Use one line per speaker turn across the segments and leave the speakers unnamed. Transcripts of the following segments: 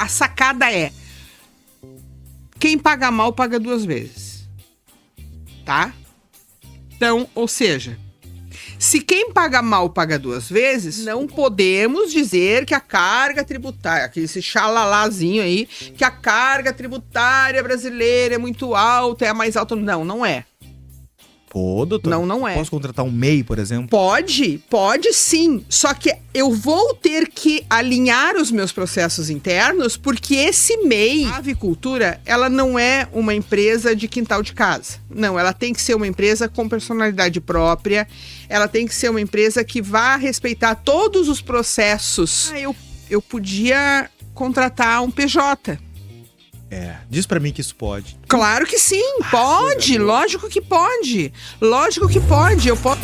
A sacada é: quem paga mal paga 2 vezes. Tá? Então, ou seja, se quem paga mal paga 2 vezes, não podemos dizer que a carga tributária, que esse xalalazinho aí, que a carga tributária brasileira é muito alta, é a mais alta. Não, não é.
Pô, doutor.
Não é.
Posso contratar um MEI, por exemplo?
Pode sim. Só que eu vou ter que alinhar os meus processos internos, porque esse MEI, a avicultura, ela não é uma empresa de quintal de casa. Não, ela tem que ser uma empresa com personalidade própria, ela tem que ser uma empresa que vá respeitar todos os processos. Eu podia contratar um PJ.
Diz pra mim que isso pode.
Claro que sim, pode. Lógico que pode. Lógico que pode. Eu posso.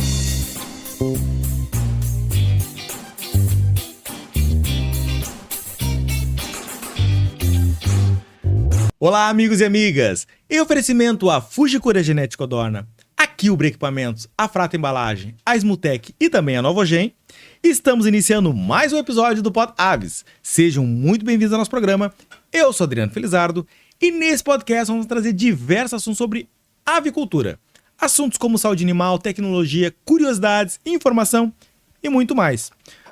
Olá, amigos e amigas. Em oferecimento a Fujikura Genética Odorna, a Kilbra Equipamentos, a Frata Embalagem, a Smutec e também a Novogen, estamos iniciando mais um episódio do Pod Aves. Sejam muito bem-vindos ao nosso programa. Eu sou Adriano Felizardo e nesse podcast vamos trazer diversos assuntos sobre avicultura. Assuntos como saúde animal, tecnologia, curiosidades, informação e muito mais.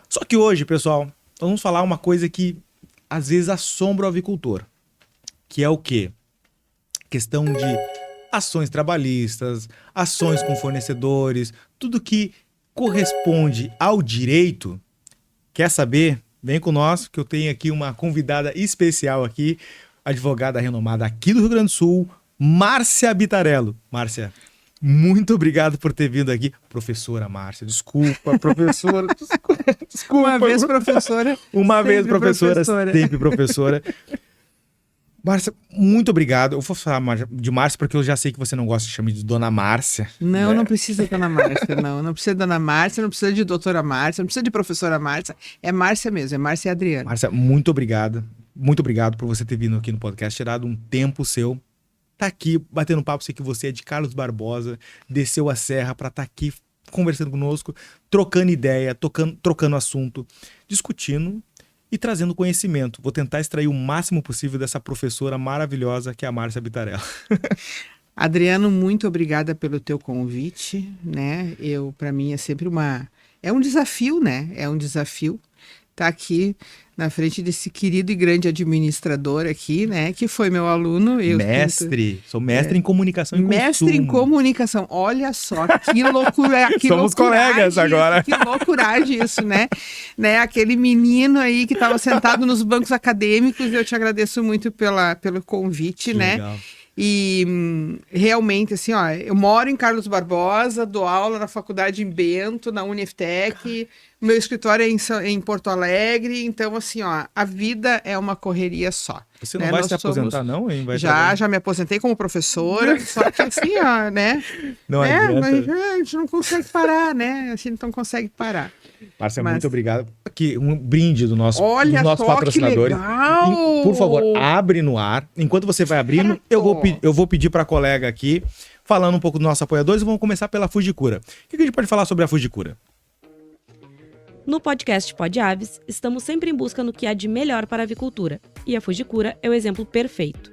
Só que hoje, pessoal, nós vamos falar uma coisa que às vezes assombra o avicultor. Que é o quê? Questão de ações trabalhistas, ações com fornecedores, tudo que corresponde ao direito. Quer saber? Vem com nós, que eu tenho aqui uma convidada especial aqui, advogada renomada aqui do Rio Grande do Sul, Márcia Bitarello. Márcia, muito obrigado por ter vindo aqui. Professora Márcia, desculpa, professora, desculpa.
Uma vez professora.
Uma vez professora, sempre professora. Márcia, muito obrigado. Eu vou falar de Márcia porque eu já sei que você não gosta de chamar de Dona Márcia.
Não,
né?
Não precisa de Dona Márcia, não. Não precisa de Dona Márcia, não precisa de Doutora Márcia, não precisa de Professora Márcia. É Márcia mesmo, é Márcia e Adriana.
Márcia, muito obrigado. Muito obrigado por você ter vindo aqui no podcast, tirado um tempo seu. Tá aqui batendo papo, sei que você é de Carlos Barbosa, desceu a serra para estar aqui conversando conosco, trocando ideia, trocando assunto, discutindo e trazendo conhecimento. Vou tentar extrair o máximo possível dessa professora maravilhosa que é a Márcia Bitarello.
Adriano, muito obrigada pelo teu convite, né? Para mim é sempre é um desafio, né? É um desafio estar aqui na frente desse querido e grande administrador aqui, né? Que foi meu aluno.
Sou mestre em comunicação e
mestre
consumo.
Mestre em comunicação. Olha só, que loucura.
Somos colegas agora.
Que loucuragem isso, né? Aquele menino aí que estava sentado nos bancos acadêmicos, eu te agradeço muito pelo convite, né?
Legal.
E realmente, assim, eu moro em Carlos Barbosa, dou aula na faculdade em Bento, na Uniftec, meu escritório é em Porto Alegre, então, assim, a vida é uma correria só.
Você não vai se aposentar, não? Hein?
Já me aposentei como professora, só que assim, né?
Não adianta.
Mas a gente não consegue parar, né? A gente não consegue parar.
Márcia, muito obrigado. Aqui, um brinde dos nossos
Que
patrocinadores.
legal!
Por favor, abre no ar. Enquanto você vai abrindo, eu vou pedir para a colega aqui, falando um pouco dos nossos apoiadores, e vamos começar pela Fujikura. O que a gente pode falar sobre a Fujikura?
No podcast Pod Aves, estamos sempre em busca no que há de melhor para a avicultura, e a Fujikura é o exemplo perfeito.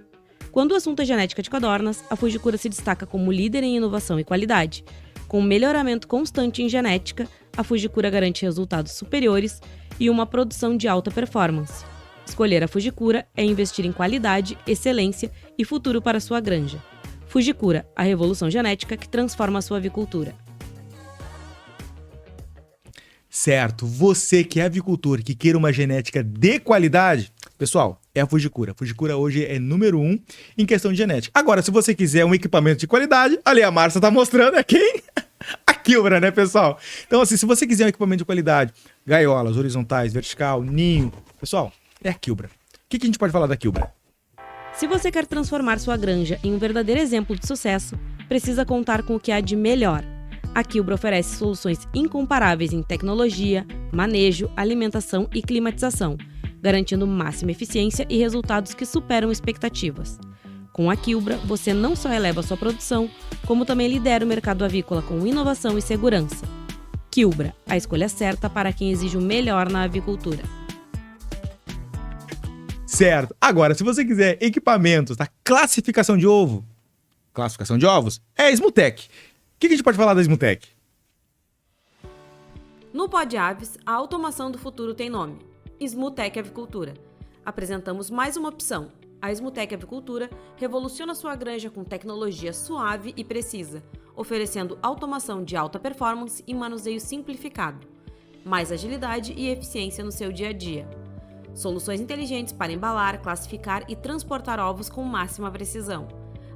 Quando o assunto é genética de codornas, a Fujikura se destaca como líder em inovação e qualidade. Com melhoramento constante em genética, a Fujikura garante resultados superiores e uma produção de alta performance. Escolher a Fujikura é investir em qualidade, excelência e futuro para sua granja. Fujikura, a revolução genética que transforma a sua avicultura.
Certo, você que é avicultor, que queira uma genética de qualidade, pessoal, é a Fujikura. A Fujikura hoje é número 1 em questão de genética. Agora, se você quiser um equipamento de qualidade, ali a Márcia tá mostrando, é quem? A Kilbra, né, pessoal? Então, assim, se você quiser um equipamento de qualidade, gaiolas, horizontais, vertical, ninho, pessoal, é a Kilbra. O que a gente pode falar da Kilbra?
Se você quer transformar sua granja em um verdadeiro exemplo de sucesso, precisa contar com o que há de melhor. A Kilbra oferece soluções incomparáveis em tecnologia, manejo, alimentação e climatização, garantindo máxima eficiência e resultados que superam expectativas. Com a Kilbra, você não só eleva sua produção, como também lidera o mercado avícola com inovação e segurança. Kilbra, a escolha certa para quem exige o melhor na avicultura.
Certo. Agora, se você quiser equipamentos, tá? Classificação de ovos, é a Smutec. O que a gente pode falar da Smutec?
No Pod Aves, a automação do futuro tem nome: Smutec Avicultura. Apresentamos mais uma opção. A Smutec Avicultura revoluciona sua granja com tecnologia suave e precisa, oferecendo automação de alta performance e manuseio simplificado, mais agilidade e eficiência no seu dia a dia. Soluções inteligentes para embalar, classificar e transportar ovos com máxima precisão.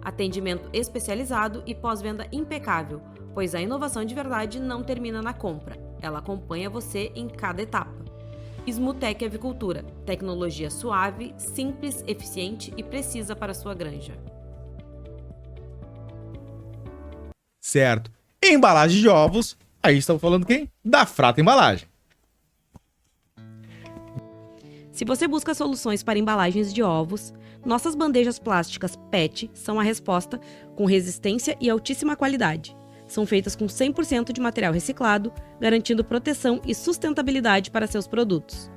Atendimento especializado e pós-venda impecável, pois a inovação de verdade não termina na compra. Ela acompanha você em cada etapa. Smutec Avicultura. Tecnologia suave, simples, eficiente e precisa para a sua granja.
Certo. Embalagem de ovos. Aí estamos falando quem? Da Frata Embalagem.
Se você busca soluções para embalagens de ovos, nossas bandejas plásticas PET são a resposta, com resistência e altíssima qualidade. São feitas com 100% de material reciclado, garantindo proteção e sustentabilidade para seus produtos.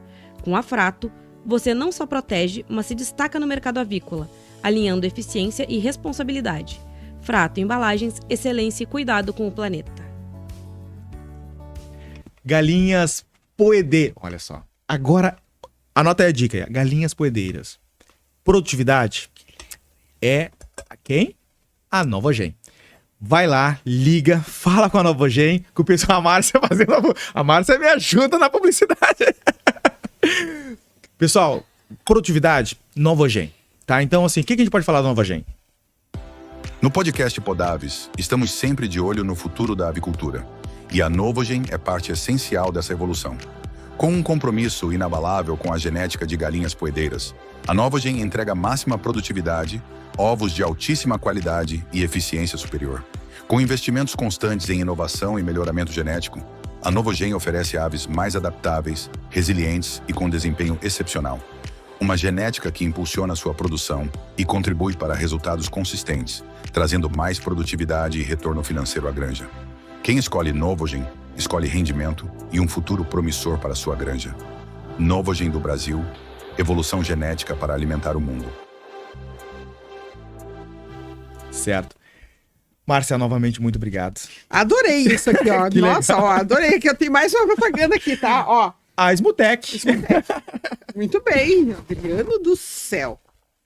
Com a Frato, você não só protege, mas se destaca no mercado avícola, alinhando eficiência e responsabilidade. Frato Embalagens, excelência e cuidado com o planeta.
Galinhas poedeiras. Olha só. Agora, anota aí a dica aí. Galinhas poedeiras. Produtividade é quem? A Novogen. Vai lá, liga, fala com a Novogen, que o pessoal, a Márcia fazendo... A Márcia me ajuda na publicidade. Pessoal, produtividade, Novogen. Tá? Então, assim, o que a gente pode falar da Novogen?
No podcast Podaves, estamos sempre de olho no futuro da avicultura. E a Novogen é parte essencial dessa evolução. Com um compromisso inabalável com a genética de galinhas poedeiras, a Novogen entrega máxima produtividade, ovos de altíssima qualidade e eficiência superior. Com investimentos constantes em inovação e melhoramento genético, a Novogen oferece aves mais adaptáveis, resilientes e com desempenho excepcional. Uma genética que impulsiona sua produção e contribui para resultados consistentes, trazendo mais produtividade e retorno financeiro à granja. Quem escolhe Novogen, escolhe rendimento e um futuro promissor para sua granja. Novogen do Brasil, evolução genética para alimentar o mundo.
Certo. Márcia, novamente, muito obrigado.
Adorei isso aqui, ó. Nossa, ó, adorei que eu tenho mais uma propaganda aqui, tá? Ó.
A Smutec.
Muito bem, Adriano do céu.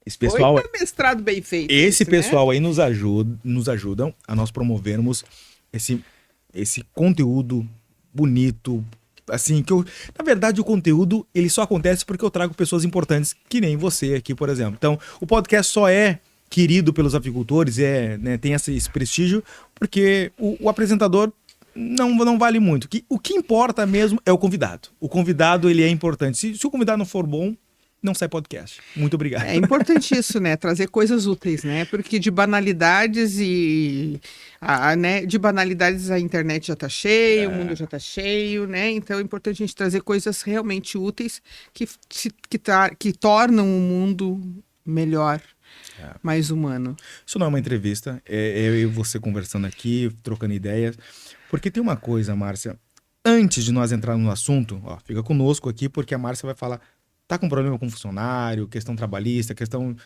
Esse pessoal,
mestrado bem feito.
Esse pessoal,
né?
aí nos ajudam a nós promovermos esse conteúdo bonito, assim, que eu... Na verdade, o conteúdo, ele só acontece porque eu trago pessoas importantes, que nem você aqui, por exemplo. Então, o podcast só é querido pelos avicultores, né, tem esse prestígio, porque o apresentador não vale muito. O que importa mesmo é o convidado. O convidado, ele é importante. Se o convidado não for bom, não sai podcast. Muito obrigado.
É importante isso, né? Trazer coisas úteis, né? Porque de banalidades de banalidades a internet já tá cheia, o mundo já tá cheio, né? Então é importante a gente trazer coisas realmente úteis que tornam o mundo melhor, mais humano.
Isso não é uma entrevista, é eu e você conversando aqui, trocando ideias. Porque tem uma coisa, Márcia, antes de nós entrarmos no assunto, ó, fica conosco aqui, porque a Márcia vai falar, tá com problema com funcionário, questão trabalhista, questão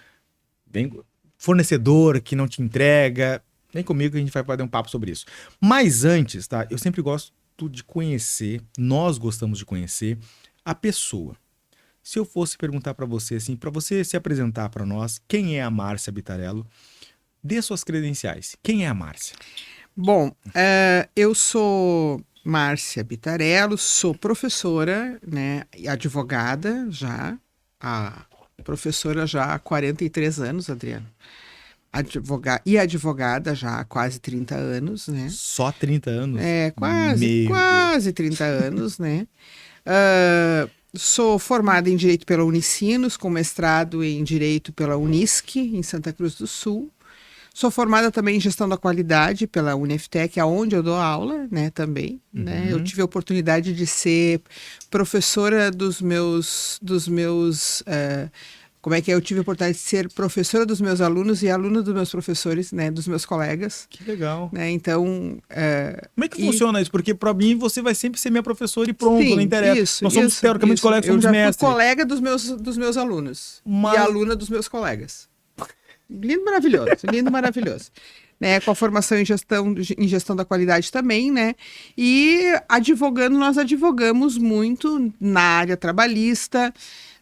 fornecedor que não te entrega, vem comigo que a gente vai bater um papo sobre isso. Mas antes, tá, eu sempre gosto de conhecer, nós gostamos de conhecer a pessoa. Se eu fosse perguntar para você, assim, para você se apresentar para nós, quem é a Márcia Bitarello? Dê suas credenciais. Quem é a Márcia?
Bom, eu sou Márcia Bitarello, sou professora, né, e advogada já, professora já há 43 anos, Adriano. Advogada já há quase 30 anos, né?
Só 30 anos?
É, quase 30 anos, né? Sou formada em Direito pela Unicinos, com mestrado em Direito pela Unisc, em Santa Cruz do Sul. Sou formada também em Gestão da Qualidade pela UniFTech, aonde eu dou aula, né, também. Né? Eu tive a oportunidade de ser professora dos meus Como é que eu tive a oportunidade de ser professora dos meus alunos e aluna dos meus professores, né? Dos meus colegas.
Que legal.
Né? Então...
Como é que funciona isso? Porque pra mim você vai sempre ser minha professora e pronto,
Sim,
não interessa.
isso,
Nós somos teoricamente colegas, somos
mestres. Eu já
mestres.
fui colega dos meus alunos e aluna dos meus colegas. Lindo, maravilhoso. Né, com a formação em gestão da qualidade também, né? E nós advogamos muito na área trabalhista.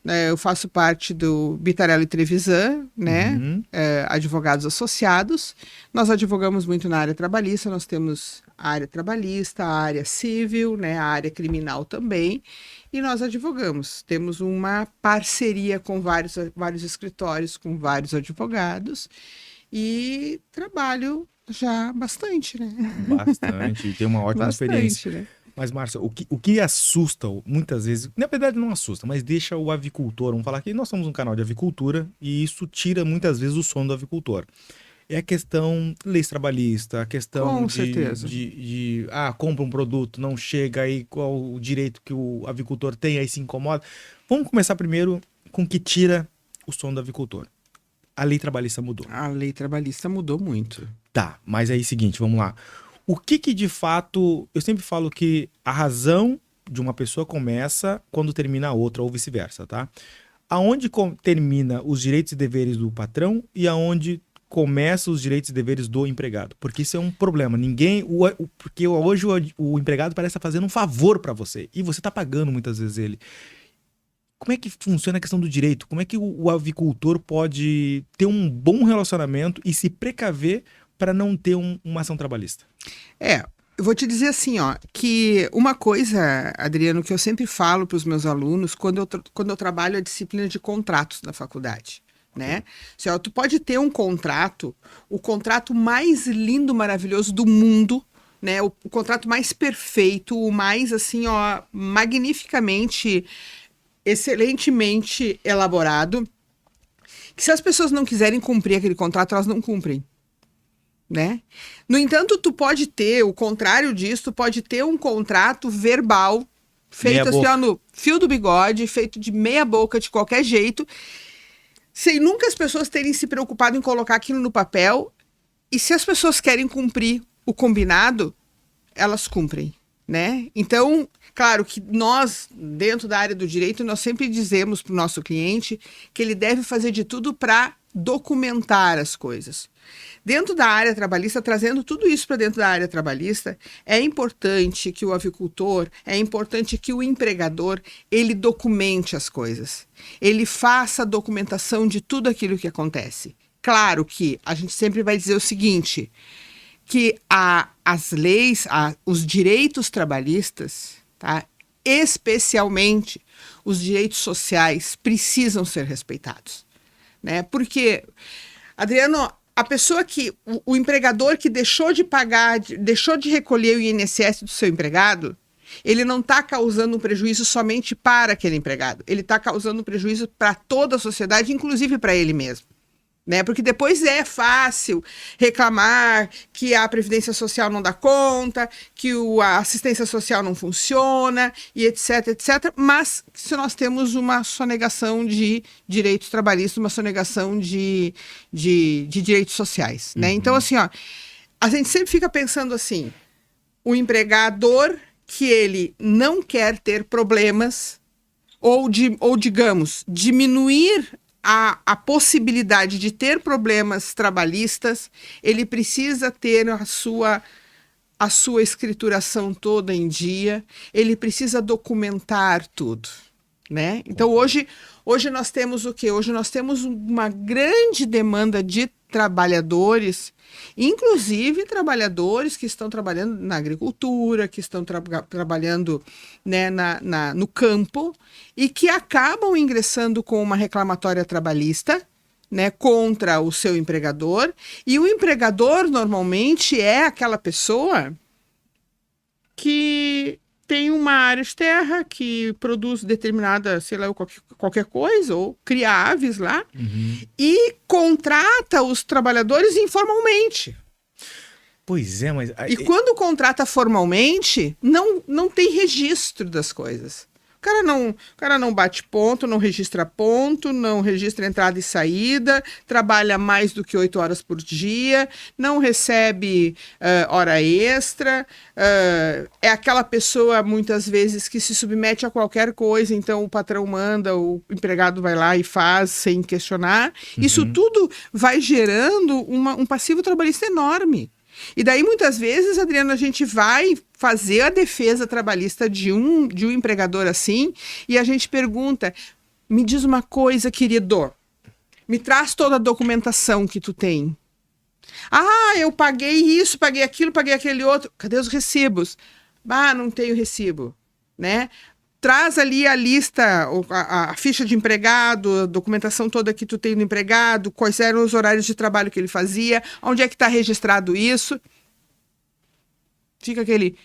Eu faço parte do Bittarello e Trevisan, né? Advogados associados. Nós advogamos muito na área trabalhista, nós temos a área trabalhista, a área civil, né? A área criminal também. E nós advogamos. Temos uma parceria com vários escritórios, com vários advogados. E trabalho já bastante, né?
Bastante, tem uma ótima experiência.
Né?
Mas, Márcia, o que assusta muitas vezes, na verdade não assusta, mas deixa o avicultor, vamos falar que nós somos um canal de avicultura e isso tira muitas vezes o sono do avicultor. É a questão leis trabalhista, a questão de compra um produto, não chega aí, qual o direito que o avicultor tem, aí se incomoda. Vamos começar primeiro com o que tira o sono do avicultor. A lei trabalhista mudou.
A lei trabalhista mudou muito.
Tá, mas aí é o seguinte, vamos lá. O que de fato... Eu sempre falo que a razão de uma pessoa começa quando termina a outra, ou vice-versa, tá? Aonde termina os direitos e deveres do patrão e aonde começa os direitos e deveres do empregado. Porque isso é um problema. Porque hoje o empregado parece estar fazendo um favor para você e você está pagando muitas vezes ele. Como é que funciona a questão do direito? Como é que o avicultor pode ter um bom relacionamento e se precaver para não ter uma ação trabalhista?
Eu vou te dizer assim, que uma coisa, Adriano, que eu sempre falo para os meus alunos quando eu trabalho a disciplina de contratos na faculdade, né? Assim, tu pode ter um contrato, o contrato mais lindo, maravilhoso do mundo, né? O contrato mais perfeito, o mais assim, magnificamente, excelentemente elaborado, que se as pessoas não quiserem cumprir aquele contrato, elas não cumprem. Né? No entanto, tu pode ter, o contrário disso, tu pode ter um contrato verbal, feito assim, no fio do bigode, feito de meia boca, de qualquer jeito, sem nunca as pessoas terem se preocupado em colocar aquilo no papel, e se as pessoas querem cumprir o combinado, elas cumprem, né? Então, claro que nós, dentro da área do direito, nós sempre dizemos para o nosso cliente que ele deve fazer de tudo para documentar as coisas. Dentro da área trabalhista, trazendo tudo isso para dentro da área trabalhista, é importante que o avicultor, é importante que o empregador, ele documente as coisas. Ele faça a documentação de tudo aquilo que acontece. Claro que a gente sempre vai dizer o seguinte, que as leis, os direitos trabalhistas, tá? Especialmente os direitos sociais, precisam ser respeitados. Né? Porque, Adriano, a pessoa o empregador que deixou de pagar, deixou de recolher o INSS do seu empregado, ele não está causando um prejuízo somente para aquele empregado, ele está causando um prejuízo para toda a sociedade, inclusive para ele mesmo. Né? Porque depois é fácil reclamar que a Previdência Social não dá conta, que a assistência social não funciona, e etc, etc. Mas se nós temos uma sonegação de direitos trabalhistas, uma sonegação de direitos sociais. Né? Então, assim, a gente sempre fica pensando assim, o empregador que ele não quer ter problemas, ou digamos, diminuir a possibilidade de ter problemas trabalhistas, ele precisa ter a sua escrituração toda em dia, ele precisa documentar tudo, né? Então hoje nós temos o quê? Hoje nós temos uma grande demanda de trabalhadores, inclusive trabalhadores que estão trabalhando na agricultura, que estão trabalhando, né, no campo e que acabam ingressando com uma reclamatória trabalhista, né, contra o seu empregador, e o empregador normalmente é aquela pessoa que tem uma área de terra que produz determinada, sei lá, qualquer coisa, ou cria aves lá, e contrata os trabalhadores informalmente.
Pois é, mas...
E quando contrata formalmente, não tem registro das coisas. O cara não bate ponto, não registra entrada e saída, trabalha mais do que 8 horas por dia, não recebe hora extra, é aquela pessoa, muitas vezes, que se submete a qualquer coisa, então o patrão manda, o empregado vai lá e faz sem questionar. Isso tudo vai gerando um passivo trabalhista enorme. E daí, muitas vezes, Adriano, a gente vai fazer a defesa trabalhista de um empregador assim, e a gente pergunta, me diz uma coisa, querido, me traz toda a documentação que tu tem. Ah, eu paguei isso, paguei aquilo, paguei aquele outro. Cadê os recibos? Ah, não tenho recibo, né? Traz ali a lista, a ficha de empregado, a documentação toda que tu tem do empregado, quais eram os horários de trabalho que ele fazia, onde é que está registrado isso. Fica aquele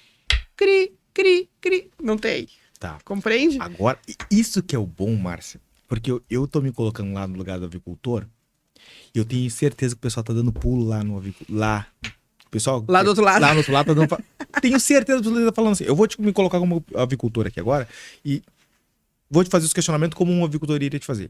cri, cri, cri. Não tem.
Tá.
Compreende?
Agora, isso que é o bom, Márcia, porque eu tô me colocando lá no lugar do avicultor e eu tenho certeza que o pessoal tá dando pulo lá no avicultor. O pessoal
Lá do outro lado.
Lá no outro lado tá dando. Tenho certeza que você tá falando assim. Eu vou me colocar como avicultor aqui agora e vou te fazer os questionamentos como um avicultor iria te fazer.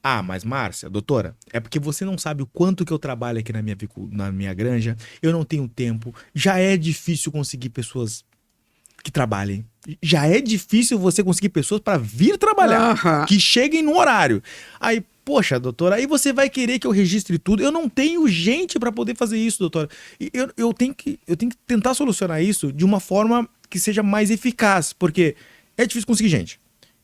Ah, mas Márcia, doutora, é porque você não sabe o quanto que eu trabalho aqui na minha granja, eu não tenho tempo, já é difícil conseguir pessoas que trabalhem. Já é difícil você conseguir pessoas para vir trabalhar, que cheguem no horário. Aí, poxa, doutora, aí você vai querer que eu registre tudo. Eu não tenho gente para poder fazer isso, doutora. E eu tenho que tentar solucionar isso de uma forma que seja mais eficaz, porque é difícil conseguir gente.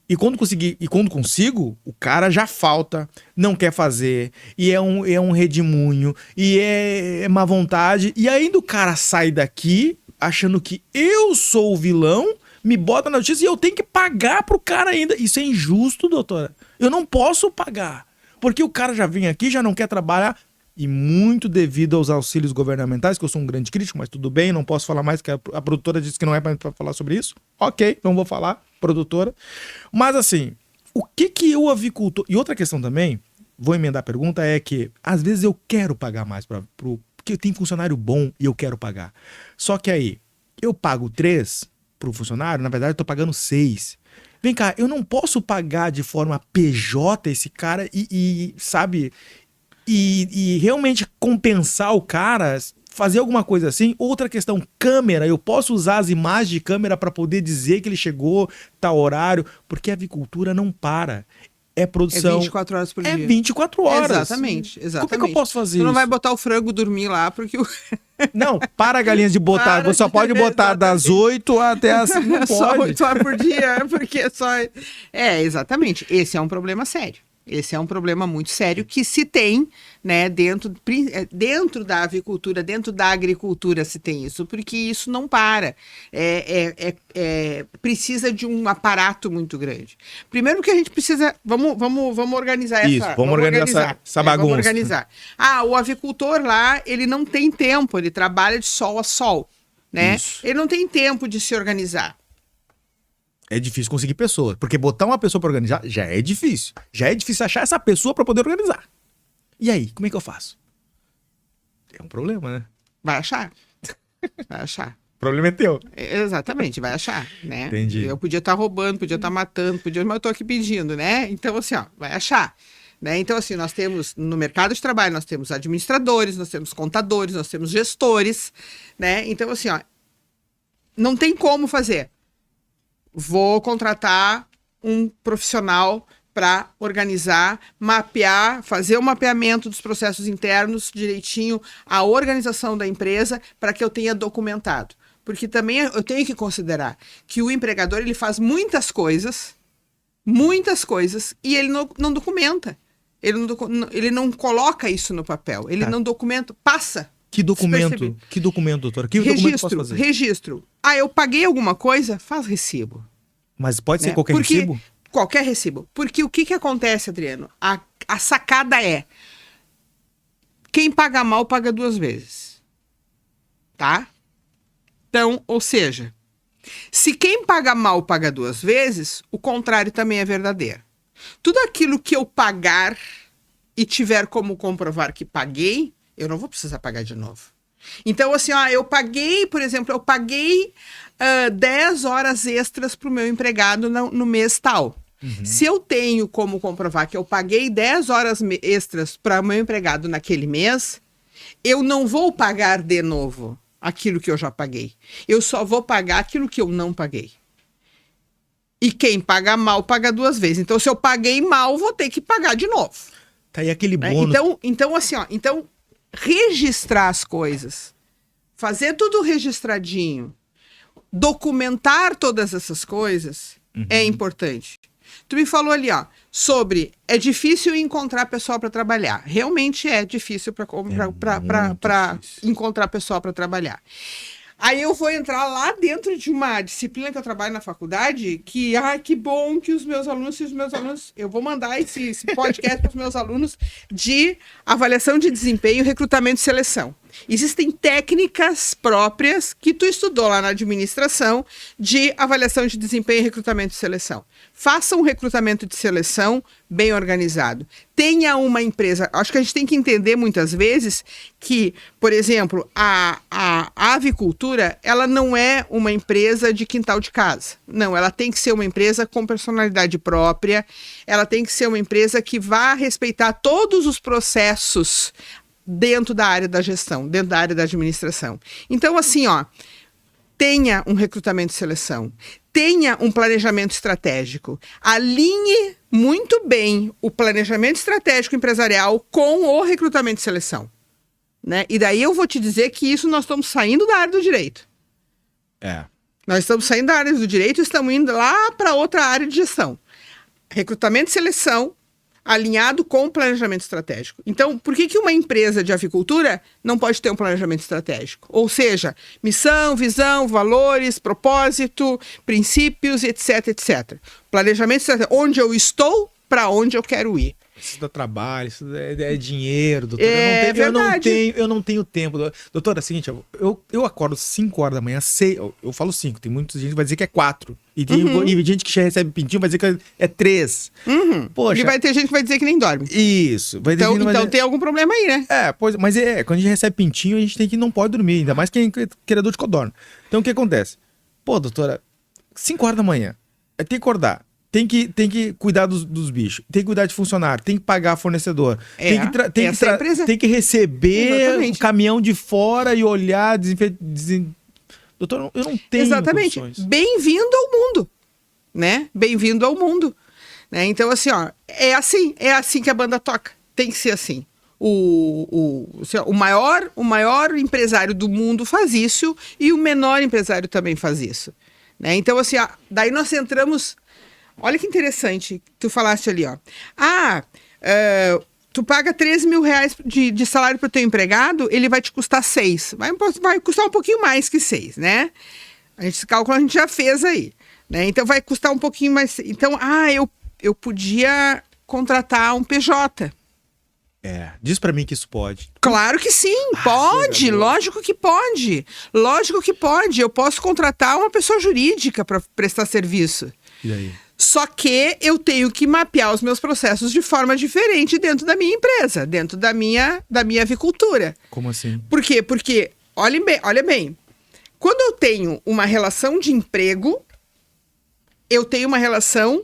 E quando consigo, o cara já falta, não quer fazer, e é um redemoinho, e é má vontade, e ainda o cara sai daqui achando que eu sou o vilão, me bota na notícia e eu tenho que pagar pro cara ainda. Isso é injusto, doutora. Eu não posso pagar, porque o cara já vem aqui, já não quer trabalhar, e muito devido aos auxílios governamentais, que eu sou um grande crítico, mas tudo bem, não posso falar mais, que a produtora disse que não é para falar sobre isso. Ok, não vou falar, produtora. Mas assim, o que o avicultor... E outra questão também, vou emendar a pergunta, é que às vezes eu quero pagar mais, porque eu tenho funcionário bom e eu quero pagar. Só que aí, eu pago 3 pro funcionário, na verdade eu tô pagando 6. Vem cá, eu não posso pagar de forma PJ esse cara sabe... E realmente compensar o cara, fazer alguma coisa assim. Outra questão, câmera. Eu posso usar as imagens de câmera para poder dizer que ele chegou, tal horário, porque a avicultura não para. É produção.
É 24 horas por dia.
É 24 horas.
Exatamente.
Como é que eu posso fazer
isso? Tu não
isso?
vai botar o frango dormir lá, porque o...
Não, para, galinhas, de botar. Você só pode botar das 8 até as... Não pode.
Só 8 horas por dia, porque só... exatamente. Esse é um problema sério. Esse é um problema muito sério que se tem, né, dentro da avicultura, dentro da agricultura se tem isso, porque isso não para. Precisa de um aparato muito grande. Primeiro que a gente precisa... Vamos organizar essa...
Isso, vamos organizar essa bagunça.
Vamos organizar. O avicultor lá, ele não tem tempo, ele trabalha de sol a sol, né?
Isso.
Ele não tem tempo de se organizar.
É difícil conseguir pessoas, porque botar uma pessoa para organizar já é difícil. Já é difícil achar essa pessoa para poder organizar. E aí, como é que eu faço? É um problema, né?
Vai achar. Vai achar.
O problema é teu.
Exatamente, vai achar, né?
Entendi.
Eu podia estar roubando, podia estar matando, mas eu tô aqui pedindo, né? Então, assim, vai achar. Né? Então, assim, nós temos, no mercado de trabalho, nós temos administradores, nós temos contadores, nós temos gestores, né? Então, assim, não tem como fazer. Vou contratar um profissional para organizar, mapear, fazer o mapeamento dos processos internos direitinho, a organização da empresa, para que eu tenha documentado. Porque também eu tenho que considerar que o empregador ele faz muitas coisas, e ele não documenta. Ele não coloca isso no papel, ele não documenta, passa.
Que documento? Que documento, doutora? Que documento eu posso fazer?
Registro. Eu paguei alguma coisa? Faz recibo.
Mas pode ser qualquer recibo?
Qualquer recibo. Porque o que acontece, Adriano? A sacada é: quem paga mal, paga 2 vezes. Tá? Então, ou seja, se quem paga mal, paga 2 vezes, o contrário também é verdadeiro. Tudo aquilo que eu pagar e tiver como comprovar que paguei, eu não vou precisar pagar de novo. Então, assim, eu paguei, por exemplo, 10 horas extras para o meu empregado no mês tal. Se eu tenho como comprovar que eu paguei 10 horas extras para o meu empregado naquele mês, eu não vou pagar de novo aquilo que eu já paguei. Eu só vou pagar aquilo que eu não paguei. E quem paga mal, paga 2 vezes. Então, se eu paguei mal, vou ter que pagar de novo.
Tá aí aquele bônus.
Então, assim, então, registrar as coisas, fazer tudo registradinho, documentar todas essas coisas é importante. Tu me falou ali, sobre é difícil encontrar pessoal para trabalhar. Realmente é difícil para encontrar pessoal para trabalhar. Aí eu vou entrar lá dentro de uma disciplina que eu trabalho na faculdade, que bom que os meus alunos, eu vou mandar esse podcast para os meus alunos de avaliação de desempenho, recrutamento e seleção. Existem técnicas próprias que tu estudou lá na administração de avaliação de desempenho, recrutamento e seleção. Faça um recrutamento de seleção bem organizado. Tenha uma empresa. Acho que a gente tem que entender muitas vezes que, por exemplo, a avicultura, ela não é uma empresa de quintal de casa. Não, ela tem que ser uma empresa com personalidade própria. Ela tem que ser uma empresa que vá respeitar todos os processos dentro da área da gestão, dentro da área da administração. Então, assim, tenha um recrutamento e seleção, tenha um planejamento estratégico, alinhe muito bem o planejamento estratégico empresarial com o recrutamento e seleção, né? E daí eu vou te dizer que isso nós estamos saindo da área do direito. Nós estamos saindo da área do direito e estamos indo lá para outra área de gestão. Recrutamento e seleção alinhado com o planejamento estratégico. Então, por que uma empresa de avicultura não pode ter um planejamento estratégico? Ou seja, missão, visão, valores, propósito, princípios, etc, etc. Planejamento estratégico, onde eu estou, para onde eu quero ir.
Isso dá trabalho, isso é dinheiro, doutora. Eu não tenho tempo. Doutora, é o seguinte, eu acordo 5 horas da manhã, 6, eu falo 5, tem muita gente que vai dizer que é 4. E tem gente que já recebe pintinho, vai dizer que é 3. Poxa.
E vai ter gente que vai dizer que nem dorme.
Isso. Vai ter
então tem algum problema aí, né?
Mas quando a gente recebe pintinho, a gente tem que não pode dormir, ainda mais quem é criador de codorna. Então o que acontece? Doutora, 5 horas da manhã, tem que acordar. Tem que cuidar dos bichos, tem que cuidar de funcionário, tem que pagar fornecedor, tem que receber um caminhão de fora e olhar, Doutor, eu não tenho
Exatamente.
Condições.
Bem-vindo ao mundo, né? Bem-vindo ao mundo. Né? Então, assim, é assim que a banda toca. Tem que ser assim. O maior empresário do mundo faz isso e o menor empresário também faz isso. Né? Então, assim, daí nós entramos... Olha que interessante, tu falaste ali, tu paga 3 mil reais de salário para o teu empregado, ele vai te custar 6. Vai custar um pouquinho mais que 6, né? A gente calcula, a gente já fez aí, né? Então vai custar um pouquinho mais. Então, eu podia contratar um PJ.
Diz para mim que isso pode.
Claro que sim, pode, lógico que pode. Lógico que pode. Eu posso contratar uma pessoa jurídica para prestar serviço.
E daí?
Só que eu tenho que mapear os meus processos de forma diferente dentro da minha empresa, dentro da minha avicultura.
Como assim?
Por quê? Porque, olha bem, quando eu tenho uma relação de emprego, eu tenho uma relação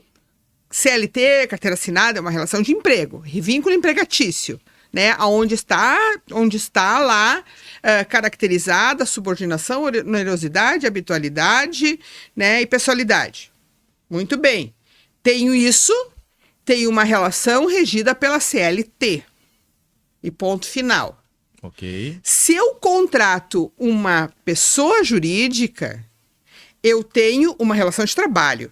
CLT, carteira assinada, é uma relação de emprego, vínculo empregatício, né? Onde está lá caracterizada a subordinação, onerosidade, habitualidade, né? E pessoalidade. Muito bem. Tenho uma relação regida pela CLT. E ponto final.
Ok.
Se eu contrato uma pessoa jurídica, eu tenho uma relação de trabalho.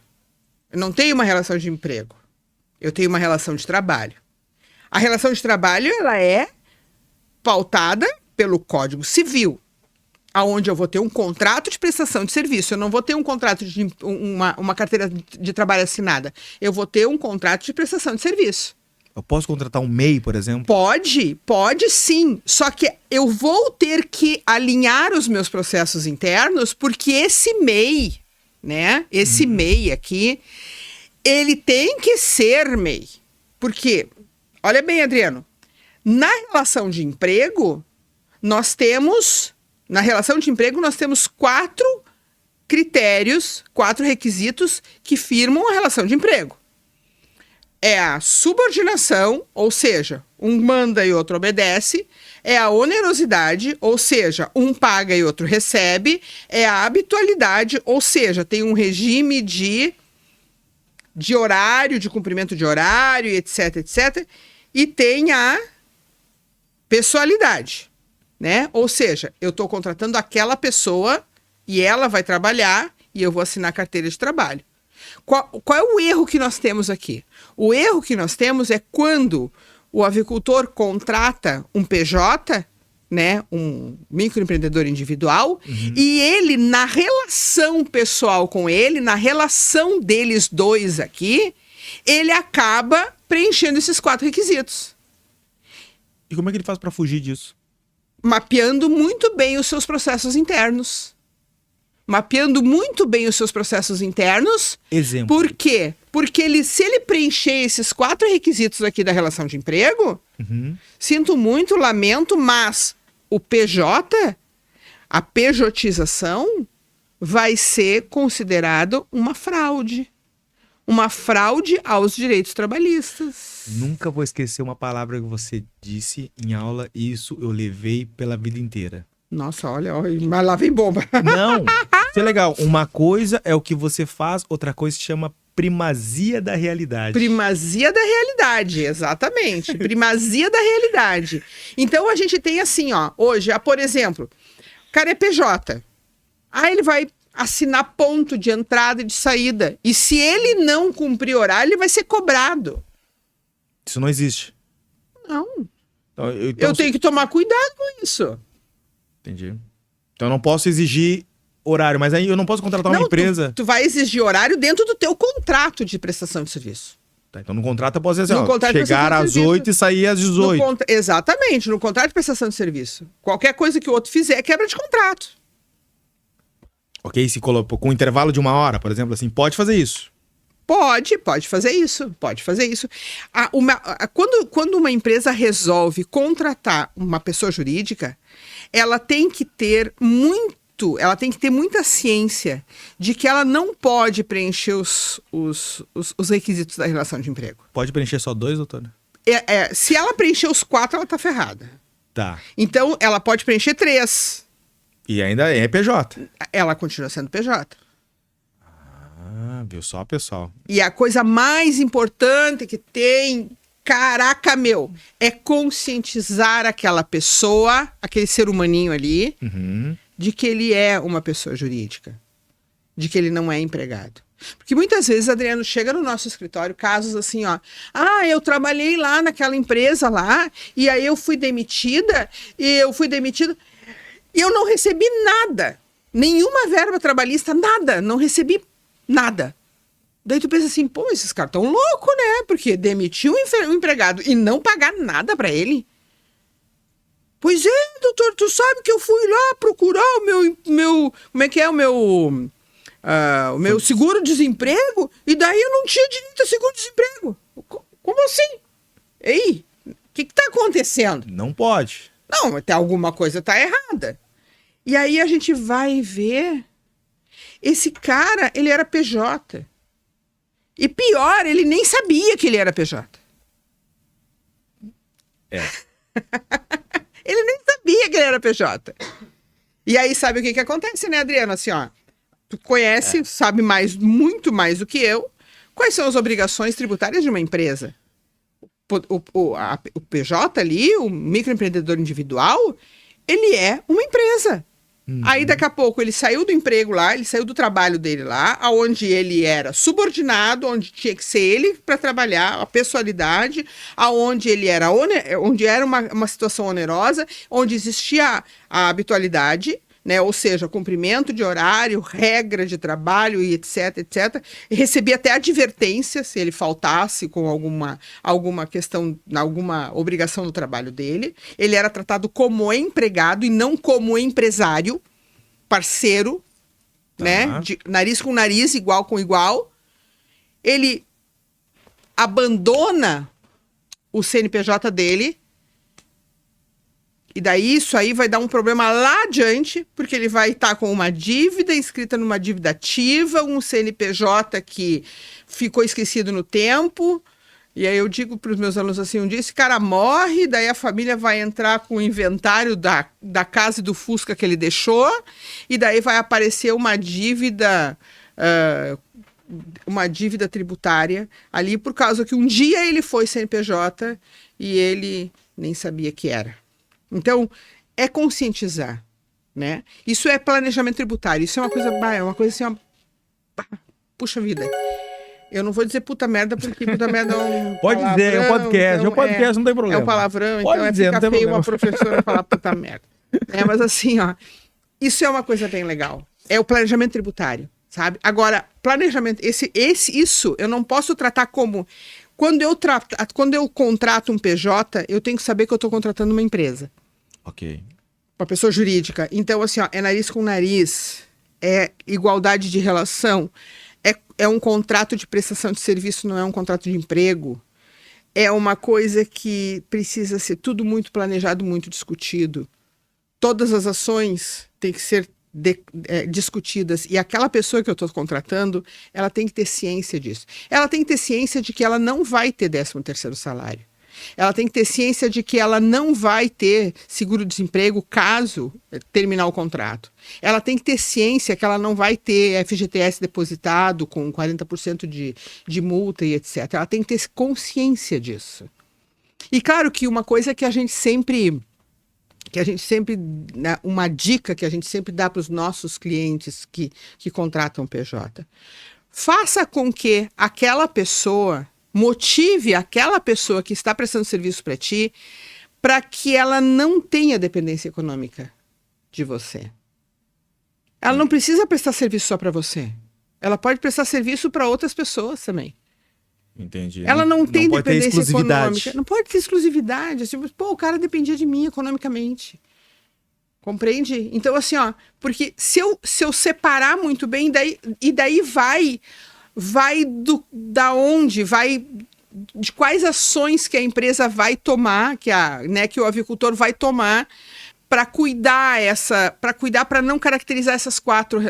Eu não tenho uma relação de emprego. Eu tenho uma relação de trabalho. A relação de trabalho, ela é pautada pelo Código Civil, aonde eu vou ter um contrato de prestação de serviço. Eu não vou ter um contrato de uma carteira de trabalho assinada. Eu vou ter um contrato de prestação de serviço.
Eu posso contratar um MEI, por exemplo?
Pode sim. Só que eu vou ter que alinhar os meus processos internos, porque esse MEI, né? Esse MEI aqui, ele tem que ser MEI. Porque, olha bem, Adriano, na relação de emprego, nós temos Na relação de emprego, nós temos 4 critérios, 4 requisitos que firmam a relação de emprego. É a subordinação, ou seja, um manda e outro obedece. É a onerosidade, ou seja, um paga e outro recebe. É a habitualidade, ou seja, tem um regime de horário, de cumprimento de horário, etc, etc. E tem a pessoalidade, né? Ou seja, eu estou contratando aquela pessoa e ela vai trabalhar e eu vou assinar a carteira de trabalho. Qual é o erro que nós temos aqui? O erro que nós temos é quando o avicultor contrata um PJ, né, um microempreendedor individual, e ele, na relação pessoal com ele, na relação deles dois aqui, ele acaba preenchendo esses 4 requisitos.
E como é que ele faz para fugir disso?
Mapeando muito bem os seus processos internos. Mapeando muito bem os seus processos internos.
Exemplo.
Por quê? Porque se ele preencher esses 4 requisitos aqui da relação de emprego, sinto muito, lamento, mas o PJ, a pejotização, vai ser considerado uma fraude. Uma fraude aos direitos trabalhistas.
Nunca vou esquecer uma palavra que você disse em aula, e isso eu levei pela vida inteira.
Nossa, olha, mas lá vem bomba.
Não, isso é legal. Uma coisa é o que você faz, outra coisa se chama primazia da realidade.
Primazia da realidade, exatamente. Primazia da realidade. Então a gente tem assim, ó, hoje, por exemplo, o cara é PJ. Aí ele vai assinar ponto de entrada e de saída. E se ele não cumprir horário, ele vai ser cobrado.
Isso não existe.
Não.
Então,
Eu tenho que tomar cuidado com isso.
Entendi. Então eu não posso exigir horário, mas aí eu não posso contratar uma empresa.
Tu vai exigir horário dentro do teu contrato de prestação de serviço.
Tá, então no contrato eu posso dizer assim,
No contrato de
chegar
prestação de
às
serviço.
8 e sair às 18.
Exatamente, no contrato de prestação de serviço. Qualquer coisa que o outro fizer é quebra de contrato.
Ok, se colocou com um intervalo de 1 hora, por exemplo, assim, pode fazer isso.
Pode fazer isso, pode fazer isso. Quando uma empresa resolve contratar uma pessoa jurídica, ela tem que ter muita ciência de que ela não pode preencher os requisitos da relação de emprego.
Pode preencher só 2, doutora?
Se ela preencher os 4, ela tá ferrada.
Tá.
Então, ela pode preencher 3.
E ainda é PJ.
Ela continua sendo PJ.
Ah, viu só, pessoal?
E a coisa mais importante que tem, caraca, meu, é conscientizar aquela pessoa, aquele ser humaninho ali, de que ele é uma pessoa jurídica, de que ele não é empregado. Porque muitas vezes, Adriano, chega no nosso escritório casos assim, ó. Ah, eu trabalhei lá naquela empresa lá, e aí eu fui demitida, e eu não recebi nada. Nenhuma verba trabalhista, nada. Não recebi nada. Daí tu pensa assim, pô, esses caras tão loucos, né? Porque demitiu um empregado e não pagar nada pra ele. Pois é, doutor, tu sabe que eu fui lá procurar o meu como é que é o meu seguro-desemprego e daí eu não tinha direito a seguro-desemprego. Como assim? Ei, o que tá acontecendo?
Não pode.
Não, mas alguma coisa tá errada. E aí a gente vai ver, esse cara, ele era PJ. E pior, ele nem sabia que ele era PJ. Ele nem sabia que ele era PJ. E aí sabe o que acontece, né, Adriano? Assim, ó, tu conhece, sabe muito mais do que eu, quais são as obrigações tributárias de uma empresa. O PJ ali, o microempreendedor individual, ele é uma empresa. Aí daqui a pouco ele saiu do emprego lá, ele saiu do trabalho dele lá, onde ele era subordinado, onde tinha que ser ele para trabalhar, a pessoalidade, onde era uma situação onerosa, onde existia a habitualidade, né? Ou seja, cumprimento de horário, regra de trabalho e etc, etc. E recebia até advertência se ele faltasse com alguma questão, alguma obrigação no trabalho dele. Ele era tratado como empregado e não como empresário, parceiro, né? De nariz com nariz, igual com igual. Ele abandona o CNPJ dele E daí isso aí vai dar um problema lá adiante, porque ele vai estar com uma dívida inscrita numa dívida ativa, um CNPJ que ficou esquecido no tempo. E aí eu digo para os meus alunos assim, um dia esse cara morre, daí a família vai entrar com o inventário da casa e do Fusca que ele deixou, e daí vai aparecer uma dívida tributária ali, por causa que um dia ele foi CNPJ e ele nem sabia que era. Então, é conscientizar, né? Isso é planejamento tributário, isso é uma coisa assim, puxa vida. Eu não vou dizer puta merda, porque puta merda é um
Pode
palavrão,
dizer, é um podcast,
então
é um podcast, não tem problema.
É um palavrão,
Pode
então
dizer,
fica
não tem
feio
problema.
uma professora falar puta merda. Mas assim, ó, isso é uma coisa bem legal. É o planejamento tributário, sabe? Agora, planejamento, isso eu não posso tratar como... Quando eu contrato um PJ, eu tenho que saber que eu estou contratando uma empresa.
Ok.
Uma pessoa jurídica. Então, assim, ó, é nariz com nariz, é igualdade de relação, é um contrato de prestação de serviço, não é um contrato de emprego. É uma coisa que precisa ser tudo muito planejado, muito discutido. Todas as ações têm que ser discutidas. E aquela pessoa que eu estou contratando, ela tem que ter ciência disso. Ela tem que ter ciência de que ela não vai ter 13º salário. Ela tem que ter ciência de que ela não vai ter seguro-desemprego caso terminar o contrato. Ela tem que ter ciência que ela não vai ter FGTS depositado com 40% de multa e etc. Ela tem que ter consciência disso. E claro que uma coisa que a gente sempre, uma dica que a gente sempre dá para os nossos clientes que contratam PJ, faça com que aquela pessoa, motive aquela pessoa que está prestando serviço para ti, para que ela não tenha dependência econômica de você. Ela não precisa prestar serviço só para você. Ela pode prestar serviço para outras pessoas também.
Entendi.
Ela não tem
pode ter
dependência
exclusividade.
econômica. Não pode ter exclusividade. Assim, o cara dependia de mim economicamente. Compreende? Então, assim, ó, porque se eu separar muito bem, daí vai da onde, vai de quais ações que a empresa vai tomar, que o avicultor vai tomar para não caracterizar esses quatro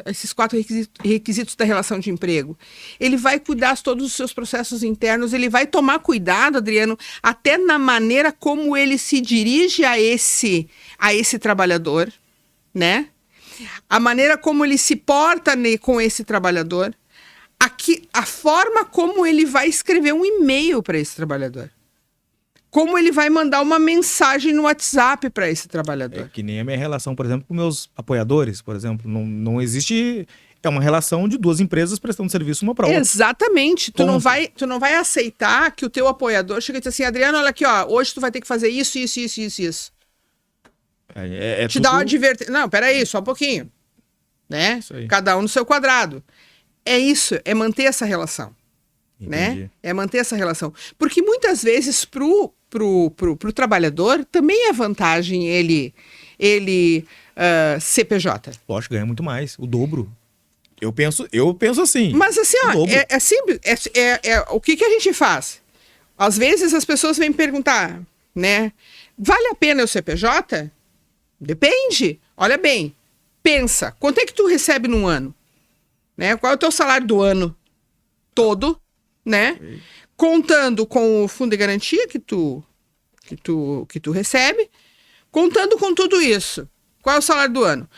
requisitos da relação de emprego. Ele vai cuidar de todos os seus processos internos, ele vai tomar cuidado, Adriano, até na maneira como ele se dirige a esse trabalhador, né? A maneira como ele se porta com esse trabalhador, a forma como ele vai escrever um e-mail para esse trabalhador. Como ele vai mandar uma mensagem no WhatsApp para esse trabalhador.
É que nem a minha relação, por exemplo, com meus apoiadores, por exemplo. Não existe... É uma relação de duas empresas prestando serviço uma para outra.
Exatamente. Tu não vai aceitar que o teu apoiador chegue e diz assim, Adriano, olha aqui, ó, hoje tu vai ter que fazer isso. Te dá uma advertência. Não, peraí, só um pouquinho. Né?
Isso aí.
Cada um no seu quadrado. É isso, é manter essa relação.
Entendi.
Né? É manter essa relação. Porque muitas vezes pro trabalhador também é vantagem ele ser PJ.
Lógico, ganha muito mais, o dobro. Eu penso assim.
Mas assim, ó,
dobro.
é simples. O que a gente faz? Às vezes as pessoas vêm me perguntar, né? Vale a pena eu ser PJ? Depende. Olha bem, pensa, quanto é que tu recebe num ano? Né? Qual é o teu salário do ano todo, né? Okay. Contando com o fundo de garantia que tu recebe, contando com tudo isso. Qual é o salário do ano?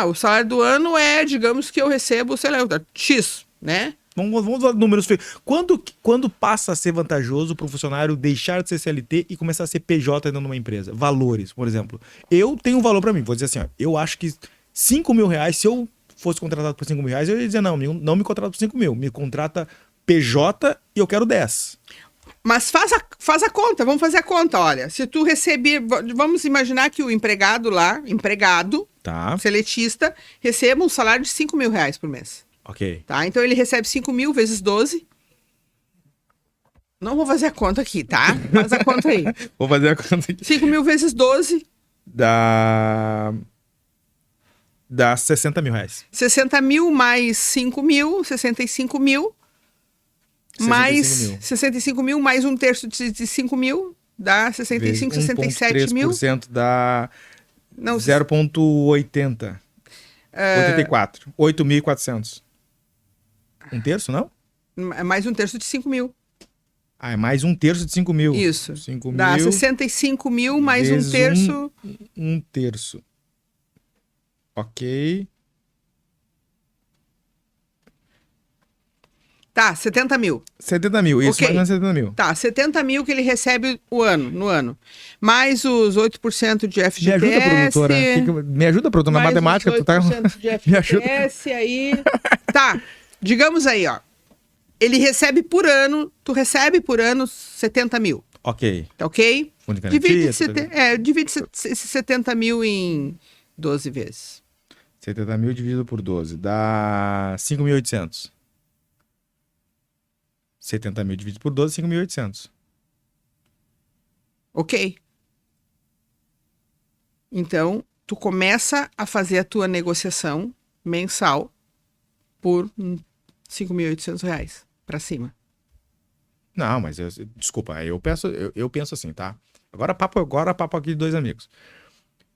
O salário do ano é, digamos que eu recebo, sei lá, X, né?
Vamos dar números feios. Quando passa a ser vantajoso para o funcionário deixar de ser CLT e começar a ser PJ dentro de uma empresa? Valores, por exemplo. Eu tenho um valor para mim, vou dizer assim, ó, eu acho que 5 mil reais, se eu fosse contratado por 5 mil reais, eu ia dizer, não me contrata por 5 mil, me contrata PJ e eu quero 10.
Mas faz a conta, vamos fazer a conta, olha. Se tu receber, vamos imaginar que o empregado,
tá,
seletista, receba um salário de 5 mil reais por mês.
Ok.
Tá, então ele recebe 5 mil vezes 12. Não vou fazer a conta aqui, tá? Faz a conta aí.
Vou fazer a conta aqui.
5 mil vezes 12.
Dá 60 mil reais.
60 mil mais 5 mil, 65 mil. 65 mil mais um terço de 5 mil, dá 65, 67 mil.
3% dá
Não,
0,80. 84. 8.400. Um terço, não?
é mais um terço de 5 mil.
Ah, é mais um terço de 5 mil.
Isso.
5
Dá
mil
65 mil mais um
vezes
terço.
Um terço. Ok.
Tá, 70 mil.
70 mil, isso,
Ok.
mais ou menos 70 mil.
Tá, 70 mil que ele recebe no ano. Mais os 8% de
Me
FGTS.
ajuda, produtora. Me ajuda, produtora, na
mais
matemática.
os
Tu tá...
8% de
Me ajuda.
FGTS aí. Tá, digamos aí, ó. Ele recebe por ano, tu recebe por ano 70 mil.
Ok.
Tá ok?
Fundo de garantia,
Divide esses 70 mil em 12 vezes.
70 mil dividido por 12 dá 5.800. 70 mil dividido por 12, 5.800.
Ok? Então, tu começa a fazer a tua negociação mensal por R$5.800 para cima.
Não, mas desculpa, aí eu penso assim, tá? Agora papo aqui de dois amigos.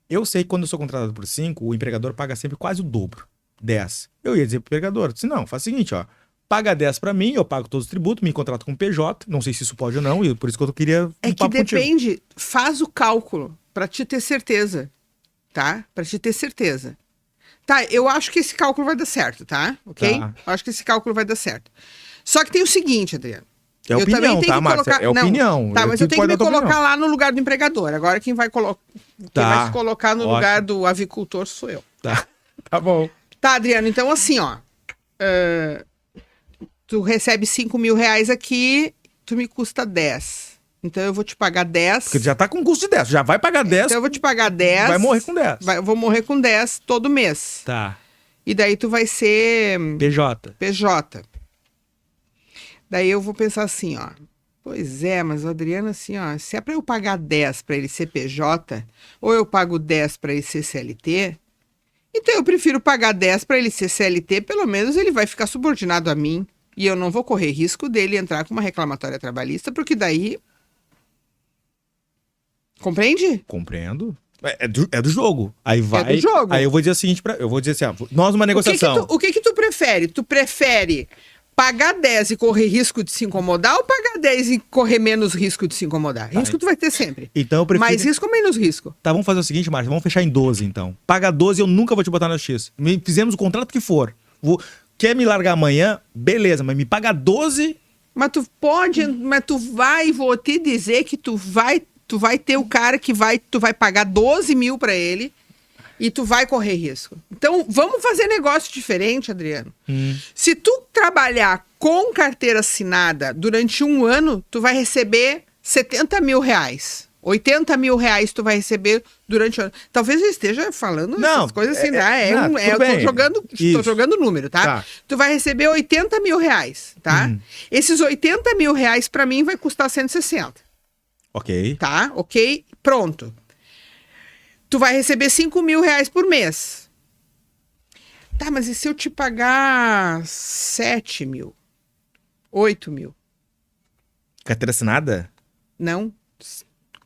Eu sei que quando eu sou contratado por 5, o empregador paga sempre quase o dobro, 10. Eu ia dizer pro empregador, disse, não, faz o seguinte, ó, paga 10 pra mim, eu pago todos os tributos, me contrato com PJ, não sei se isso pode ou não, e por isso que eu queria
É que depende, faz o cálculo para te ter certeza, tá? Para te ter certeza. Tá, eu acho que esse cálculo vai dar certo, tá? Ok?
Tá.
Eu acho que esse cálculo vai dar certo. Só que tem o seguinte, Adriano.
É opinião, tá, Márcia? É opinião.
Tá, mas eu tenho que me colocar
opinião.
lá no lugar do empregador. Agora quem vai se colocar no
Ótimo.
lugar do avicultor sou eu.
Tá bom.
Tá, Adriano, então assim, ó. Tu recebe R$5.000 aqui, tu me custa 10. Então eu vou te pagar 10.
Porque já tá com custo de 10, já vai pagar 10,
Então eu vou te pagar 10.
vai morrer com 10.
Eu vou morrer com 10 todo mês.
Tá.
E daí tu vai ser
PJ.
PJ. Daí eu vou pensar assim, ó. Pois é, mas o Adriano, assim, ó, se é pra eu pagar 10 pra ele ser PJ, ou eu pago 10 pra ele ser CLT, então eu prefiro pagar 10 pra ele ser CLT, pelo menos ele vai ficar subordinado a mim. E eu não vou correr risco dele entrar com uma reclamatória trabalhista, porque daí... Compreende?
Compreendo. É do jogo. Aí vai.
É do jogo.
Aí eu vou dizer o seguinte, eu vou dizer assim, ó, nós numa negociação.
O que que tu prefere? Tu prefere pagar 10 e correr risco de se incomodar ou pagar 10 e correr menos risco de se incomodar? Risco tu vai ter sempre.
Então eu prefiro...
Mais risco ou menos risco?
Tá, vamos fazer o seguinte, Márcia, vamos fechar em 12 então. Paga 12, eu nunca vou te botar na justiça. Fizemos o contrato que for. Quer me largar amanhã? Beleza, mas me paga 12...
Mas tu pode, mas tu vai, vou te dizer que tu vai ter o cara que tu vai pagar 12 mil pra ele e tu vai correr risco. Então, vamos fazer negócio diferente, Adriano. Se tu trabalhar com carteira assinada durante um ano, tu vai receber R$70.000. R$80.000 tu vai receber durante o ano. Talvez eu esteja falando essas coisas assim, eu tô jogando número, tá? Tu vai receber R$80.000, tá? Esses R$80.000 pra mim vai custar 160.
Ok.
Tá? Ok? Pronto. Tu vai receber R$5.000 por mês. Tá, mas e se eu te pagar 7 mil? 8 mil?
Carteira assinada?
Não,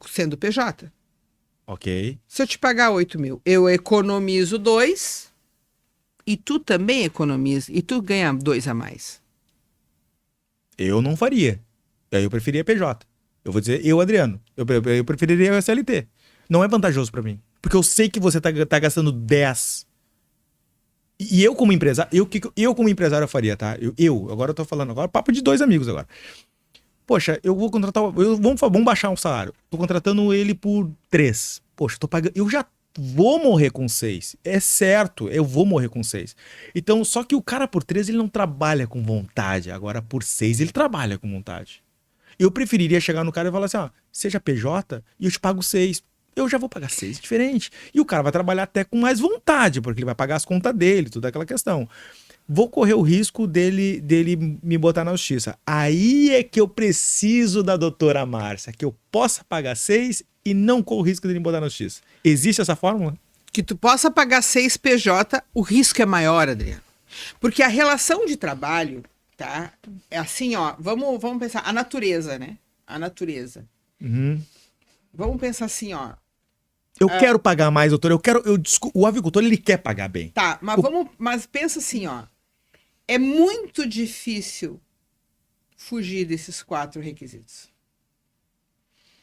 sendo PJ.
Ok.
Se eu te pagar 8 mil, eu economizo 2 e tu também economiza e tu ganha 2 a mais.
Eu não faria. Aí eu preferia PJ. Eu vou dizer, Adriano, eu preferiria o SLT. Não é vantajoso pra mim. Porque eu sei que você tá gastando 10. E eu como empresário, eu como empresário eu faria, tá? Agora eu tô falando, agora papo de dois amigos agora. Poxa, eu vou contratar, vamos baixar um salário. Tô contratando ele por 3. Poxa, eu já vou morrer com 6. É certo, eu vou morrer com 6. Então, só que o cara por 3, ele não trabalha com vontade. Agora, por 6, ele trabalha com vontade. Eu preferiria chegar no cara e falar assim, ó, seja PJ e eu te pago 6. Eu já vou pagar 6, diferente. E o cara vai trabalhar até com mais vontade, porque ele vai pagar as contas dele, toda aquela questão. Vou correr o risco dele me botar na justiça. Aí é que eu preciso da doutora Márcia, que eu possa pagar 6 e não corro o risco dele me botar na justiça. Existe essa fórmula?
Que tu possa pagar 6 PJ, o risco é maior, Adriano. Porque a relação de trabalho, tá? É assim, ó, vamos pensar, a natureza, né? A natureza.
Uhum.
Vamos pensar assim, ó.
Eu quero pagar mais, doutor. O avicultor, ele quer pagar bem.
Tá, mas pensa assim, ó. É muito difícil fugir desses 4 requisitos.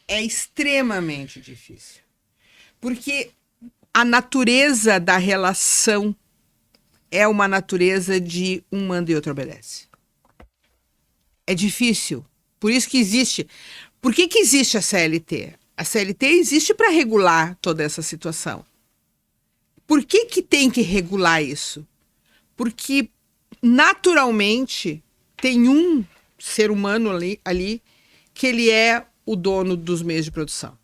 É extremamente difícil. Porque a natureza da relação é uma natureza de um manda e outro obedece. É difícil. Por isso que existe. Por que existe a CLT? A CLT existe para regular toda essa situação. Por que tem que regular isso? Porque, naturalmente, tem um ser humano ali que ele é o dono dos meios de produção.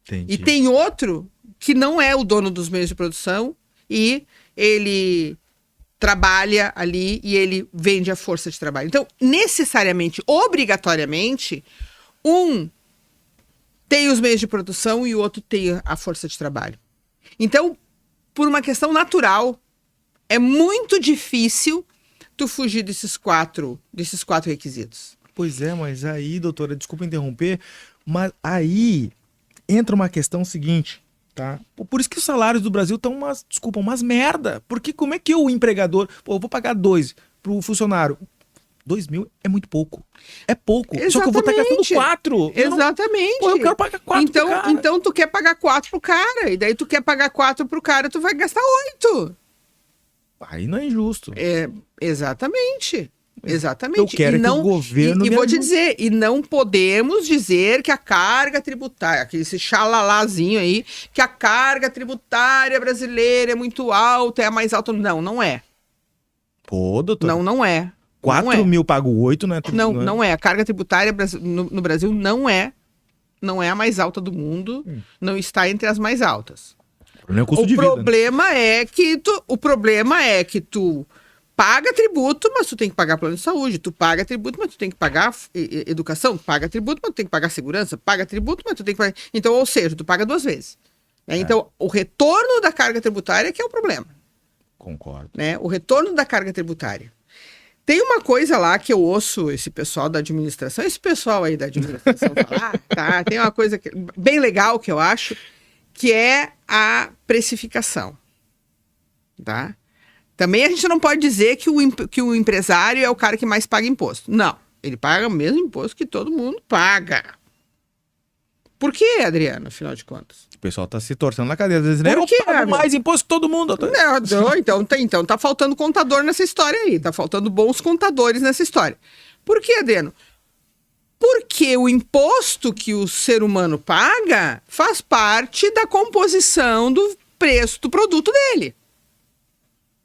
Entendi.
E tem outro que não é o dono dos meios de produção e ele trabalha ali e ele vende a força de trabalho. Então, necessariamente, obrigatoriamente, um tem os meios de produção e o outro tem a força de trabalho. Então, por uma questão natural, é muito difícil tu fugir desses quatro requisitos.
Pois é, mas aí, doutora, desculpa interromper, mas aí entra uma questão seguinte, tá? Por isso que os salários do Brasil estão umas merda. Porque como é que o empregador... Pô, eu vou pagar 2 pro funcionário. 2 mil é muito pouco. É pouco.
Exatamente.
Só que eu vou estar gastando 4.
Exatamente.
Pô, eu quero pagar 4 pro cara.
Então tu quer pagar 4 pro cara. E daí tu quer pagar 4 pro cara, tu vai gastar 8.
Aí não é injusto.
Exatamente. Exatamente.
Eu quero que o governo
E
me
vou te
ajude.
dizer, e não podemos dizer que a carga tributária, esse xalalazinho aí, que a carga tributária brasileira é muito alta, é a mais alta. Não, não é.
Pô, doutor.
Não é.
4 mil pago 8, né?
Não é. A carga tributária no Brasil não é a mais alta do mundo, não está entre as mais altas.
O problema é o custo de vida.
O problema é que tu paga tributo, mas tu tem que pagar plano de saúde. Tu paga tributo, mas tu tem que pagar educação. Tu paga tributo, mas tu tem que pagar segurança. Paga tributo, mas tu tem que pagar... Então, ou seja, tu paga 2 vezes. Né? Então, o retorno da carga tributária que é o problema.
Concordo.
Né? O retorno da carga tributária. Tem uma coisa lá que eu ouço esse pessoal da administração, falar, tá? Tem uma coisa bem legal que eu acho, que é a precificação, tá? Também a gente não pode dizer que o empresário é o cara que mais paga imposto. Não, ele paga o mesmo imposto que todo mundo paga. Por quê, Adriano, afinal de contas?
O pessoal tá se torcendo na cadeira, dizendo, eu
quê,
pago
meu?
mais imposto que todo mundo. Doutor.
Não, então tá faltando contador nessa história aí, tá faltando bons contadores nessa história. Por quê, Adriano? Porque o imposto que o ser humano paga faz parte da composição do preço do produto dele.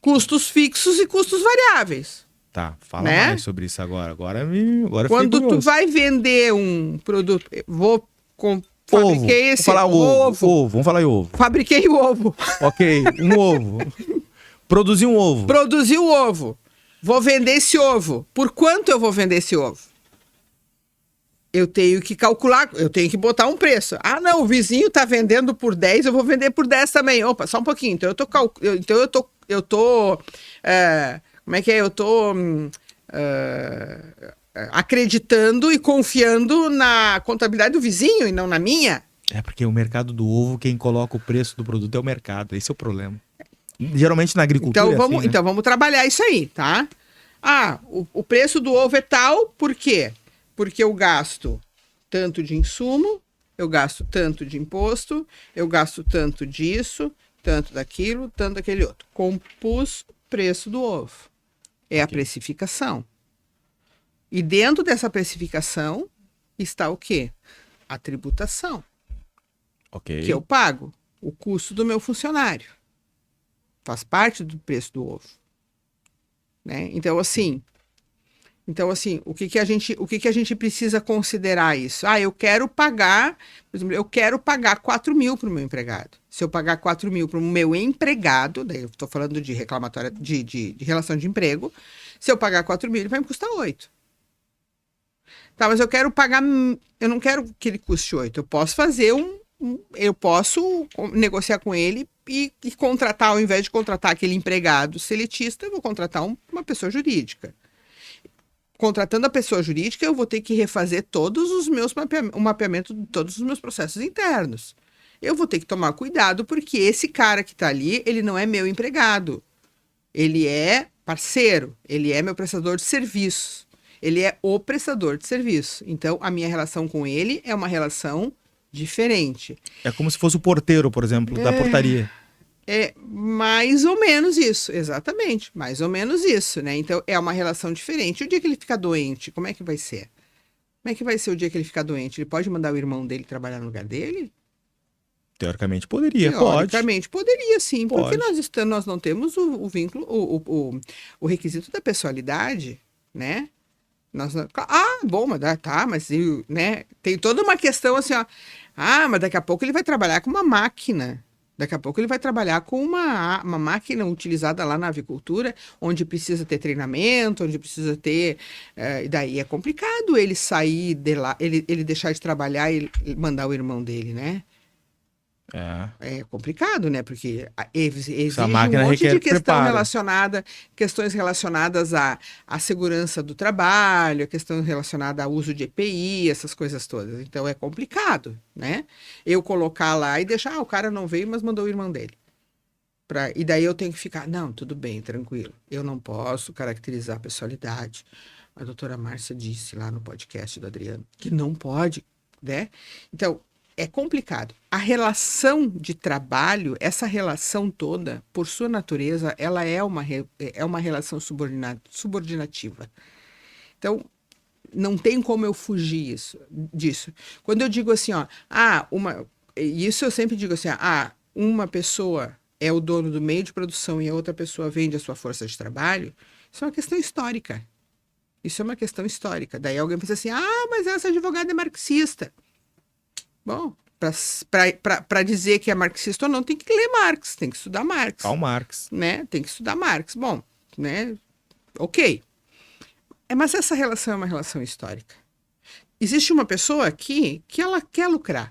Custos fixos e custos variáveis.
Tá, fala
Né?
mais sobre isso agora. Agora
Quando tu vai vender um produto... Fabriquei
ovo. Vamos falar em ovo.
Fabriquei o ovo.
Ok, um ovo. Produzi um ovo.
Produzi o ovo. Vou vender esse ovo. Por quanto eu vou vender esse ovo? Eu tenho que calcular, eu tenho que botar um preço. Ah, não, o vizinho tá vendendo por 10, eu vou vender por 10 também. Opa, só um pouquinho. Então eu tô como é que é? Eu tô acreditando e confiando na contabilidade do vizinho e não na minha.
É porque o mercado do ovo, quem coloca o preço do produto é o mercado. Esse é o problema. Geralmente na agricultura
Então vamos trabalhar isso aí, tá? Ah, o preço do ovo é tal, por quê? Porque eu gasto tanto de insumo, eu gasto tanto de imposto, eu gasto tanto disso, tanto daquilo, tanto daquele outro. Compus o preço do ovo. É a precificação. E dentro dessa precificação está o quê? A tributação.
Ok.
Que eu pago o custo do meu funcionário. Faz parte do preço do ovo. Né? Então, assim, o que a gente precisa considerar isso? Ah, eu quero pagar, por exemplo, 4 mil para o meu empregado. Se eu pagar 4 mil para o meu empregado, daí eu estou falando de reclamatória, de relação de emprego, se eu pagar 4 mil, ele vai me custar 8. Tá, mas eu não quero que ele custe 8. Eu posso fazer eu posso negociar com ele e contratar, ao invés de contratar aquele empregado seletista, eu vou contratar uma pessoa jurídica. Contratando a pessoa jurídica, eu vou ter que refazer todos os meus o mapeamento de todos os meus processos internos. eu vou ter que tomar cuidado porque esse cara que tá ali, ele não é meu empregado. Ele é parceiro, ele é meu prestador de serviço. Ele é o prestador de serviço. Então, a minha relação com ele é uma relação diferente.
É como se fosse o porteiro, por exemplo, da portaria.
É mais ou menos isso, exatamente. Mais ou menos isso, né? Então, é uma relação diferente. O dia que ele ficar doente, como é que vai ser? Como é que vai ser o dia que ele ficar doente? Ele pode mandar o irmão dele trabalhar no lugar dele?
Teoricamente poderia,
Teoricamente poderia, sim.
Pode.
Porque nós não temos o vínculo, o requisito da pessoalidade, né? Bom, mas tá, mas né? Tem toda uma questão assim, ó. Mas daqui a pouco ele vai trabalhar com uma máquina. Daqui a pouco ele vai trabalhar com uma máquina utilizada lá na avicultura, onde precisa ter treinamento, onde precisa ter... e daí é complicado ele sair de lá, ele deixar de trabalhar e mandar o irmão dele, né? É complicado, né? Porque exige um monte de questões relacionadas à segurança do trabalho, a questão relacionada ao uso de EPI, essas coisas todas. Então é complicado, né? Eu colocar lá e deixar, o cara não veio, mas mandou o irmão dele. E daí eu tenho que ficar, não, tudo bem, tranquilo. Eu não posso caracterizar a pessoalidade. A doutora Márcia disse lá no podcast do Adriano que não pode, né? Então, é complicado. A relação de trabalho, essa relação toda, por sua natureza, ela é uma relação subordinativa. Então, não tem como eu fugir disso. Quando eu digo assim, ó, isso eu sempre digo assim, uma pessoa é o dono do meio de produção e a outra pessoa vende a sua força de trabalho, isso é uma questão histórica. Isso é uma questão histórica. Daí alguém pensa assim, mas essa advogada é marxista. Bom, para dizer que é marxista ou não, tem que ler Marx, tem que estudar Marx.
Karl Marx.
Né? Tem que estudar Marx. Bom, né? Ok. Mas essa relação é uma relação histórica. Existe uma pessoa aqui que ela quer lucrar.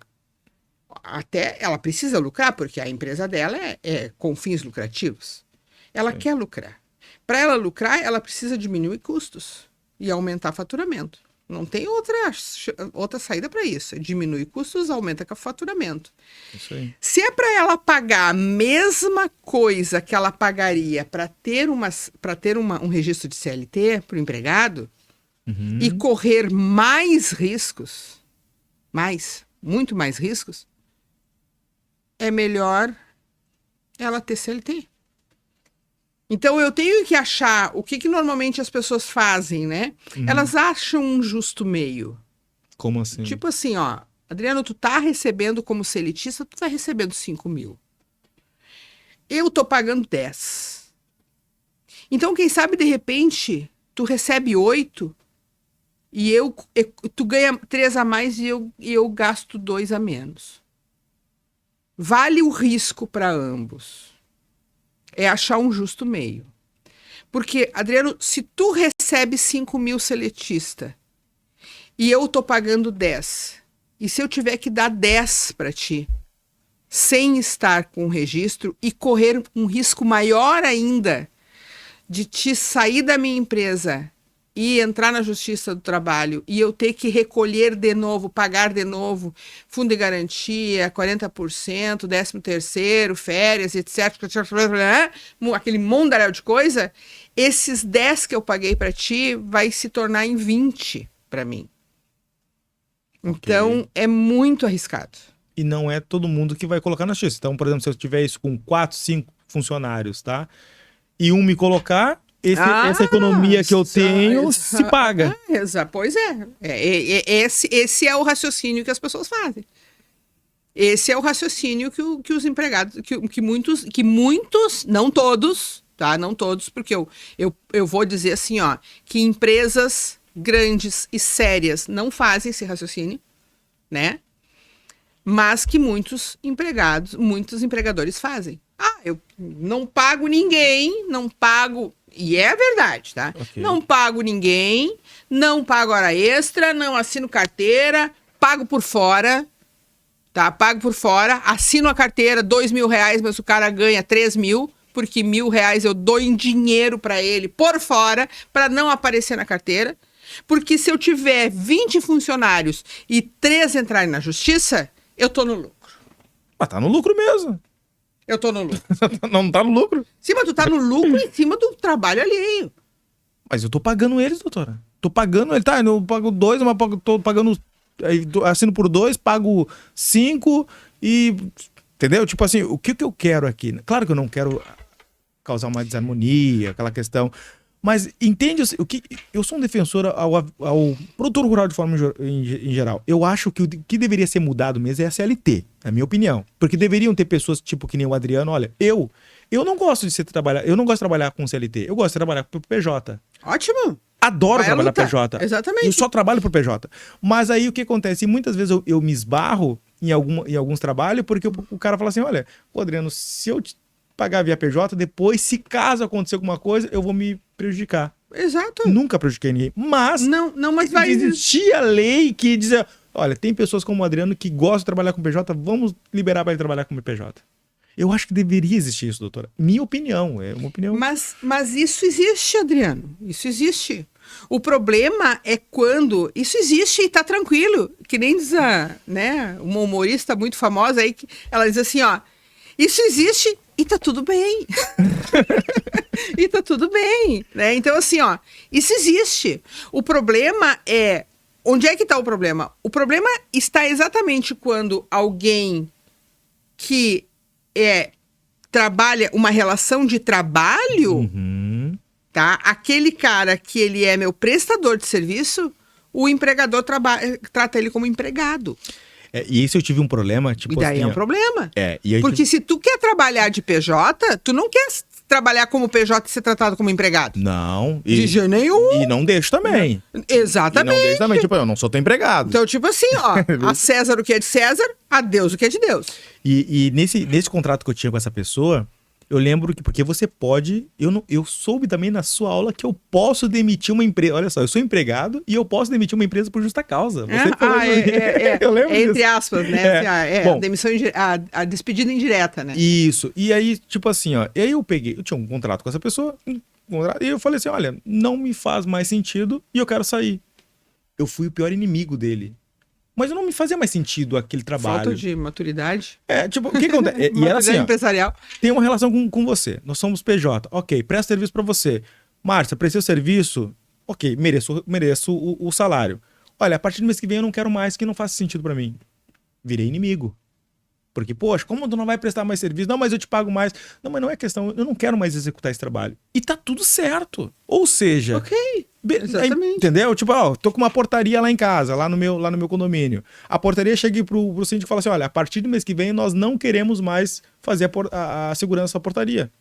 Até ela precisa lucrar, porque a empresa dela é com fins lucrativos. Ela quer lucrar. Para ela lucrar, ela precisa diminuir custos e aumentar faturamento. Não tem outra saída para isso. Diminui custos, aumenta o faturamento.
Isso aí.
Se é para ela pagar a mesma coisa que ela pagaria para ter um registro de CLT para o empregado e correr mais riscos, muito mais riscos, é melhor ela ter CLT. Então, eu tenho que achar o que normalmente as pessoas fazem, né? Elas acham um justo meio.
Como assim?
Tipo assim, ó, Adriano, tu tá recebendo como seletista, tu tá recebendo 5 mil. Eu tô pagando 10. Então, quem sabe, de repente, tu recebe 8 e tu ganha 3 a mais e eu gasto 2 a menos. Vale o risco para ambos. É achar um justo meio. Porque, Adriano, se tu recebe 5 mil seletista e eu tô pagando 10, e se eu tiver que dar 10 para ti, sem estar com o registro e correr um risco maior ainda de te sair da minha empresa e entrar na Justiça do Trabalho e eu ter que recolher de novo, pagar de novo, fundo de garantia, 40%, 13º, férias, etc., aquele mundaréu de coisa, esses 10 que eu paguei para ti vai se tornar em 20 para mim. Então, é muito arriscado.
E não é todo mundo que vai colocar na justiça. Então, por exemplo, se eu tiver isso com 4, 5 funcionários, tá? E um me colocar... essa economia que eu tenho se paga.
Pois é. Esse é o raciocínio que as pessoas fazem. Esse é o raciocínio que os empregados, que muitos, não todos, tá? Não todos, porque eu vou dizer assim, ó, que empresas grandes e sérias não fazem esse raciocínio, né? Mas que muitos empregadores fazem. Eu não pago ninguém, não pago... E é verdade, tá?
Okay.
Não pago ninguém, não pago hora extra, não assino carteira, pago por fora, tá? Pago por fora, assino a carteira, R$2.000, mas o cara ganha 3 mil, porque R$1.000 eu dou em dinheiro para ele por fora, para não aparecer na carteira. Porque se eu tiver 20 funcionários e 3 entrarem na justiça, eu tô no lucro.
Mas tá no lucro mesmo.
Eu tô no lucro.
Não tá no lucro.
Sim, mas tu tá no lucro em cima do trabalho alheio.
Mas eu tô pagando eles, doutora. Tô pagando ele, tá? Eu pago 2, mas tô pagando. Aí, assino por 2, pago 5 e. Entendeu? Tipo assim, o que eu quero aqui? Claro que eu não quero causar uma desarmonia, aquela questão. Mas entende o que. Eu sou um defensor ao produtor rural de forma em geral. Eu acho que o que deveria ser mudado mesmo é a CLT, na minha opinião. Porque deveriam ter pessoas tipo que nem o Adriano. Olha, eu não gosto de trabalhar. Eu não gosto de trabalhar com CLT. Eu gosto de trabalhar pro PJ.
Ótimo.
Adoro
Vai
trabalhar
lutar.
PJ.
Exatamente.
Eu só trabalho pro PJ. Mas aí o que acontece? Muitas vezes eu me esbarro em alguns trabalhos porque o cara fala assim: olha, Adriano, se eu te pagar via PJ, depois, se caso acontecer alguma coisa, eu vou me prejudicar.
Exato.
Nunca prejudiquei ninguém. Mas
Não, mas vai...
existia lei que dizia: olha, tem pessoas como o Adriano que gostam de trabalhar com PJ, vamos liberar para ele trabalhar com PJ. Eu acho que deveria existir isso, doutora. Minha opinião, é uma opinião.
Mas isso existe, Adriano. Isso existe. O problema é quando... Isso existe e tá tranquilo. Que nem diz uma humorista muito famosa aí, que ela diz assim, ó... Isso existe e tá tudo bem. E tá tudo bem, né? Então, assim, ó... Isso existe. O problema é... Onde é que tá o problema? O problema está exatamente quando alguém que trabalha uma relação de trabalho...
Uhum.
Tá? Aquele cara que ele é meu prestador de serviço, o empregador trata ele como empregado.
E isso eu tive um problema, tipo
E daí
assim,
é um
ó.
problema.
E aí
Porque se tu quer trabalhar de PJ, tu não quer trabalhar como PJ e ser tratado como empregado.
Não.
De jeito nenhum.
E não deixo também.
Exatamente.
E não deixo também. Tipo, eu não sou teu empregado.
Então, tipo assim, ó, a César o que é de César, a Deus o que é de Deus.
E nesse contrato que eu tinha com essa pessoa, eu lembro que, porque você pode, eu soube também na sua aula que eu posso demitir uma empresa. Olha só, eu sou empregado e eu posso demitir uma empresa por justa causa. Você falou
eu lembro
disso.
entre aspas, né?
Bom,
a demissão, a despedida indireta, né?
Isso. E aí, tipo assim, ó, e aí eu tinha um contrato com essa pessoa, e eu falei assim, olha, não me faz mais sentido e eu quero sair. Eu fui o pior inimigo dele. Mas não me fazia mais sentido aquele trabalho.
Falta de maturidade.
Tipo, o que acontece? E era assim, ó,
empresarial.
tem uma relação com você. Nós somos PJ. Ok, presto serviço pra você. Márcia, prestei o serviço. Ok, mereço o salário. Olha, a partir do mês que vem eu não quero mais, que não faz sentido pra mim. Virei inimigo. Porque, poxa, como tu não vai prestar mais serviço? Não, mas eu te pago mais. Não, mas não é questão, eu não quero mais executar esse trabalho. E tá tudo certo. Ou seja...
Ok, exatamente.
Entendeu? Tipo, ó, tô com uma portaria lá em casa, lá no meu condomínio. A portaria chega pro síndico e fala assim, olha, a partir do mês que vem nós não queremos mais fazer a segurança da portaria.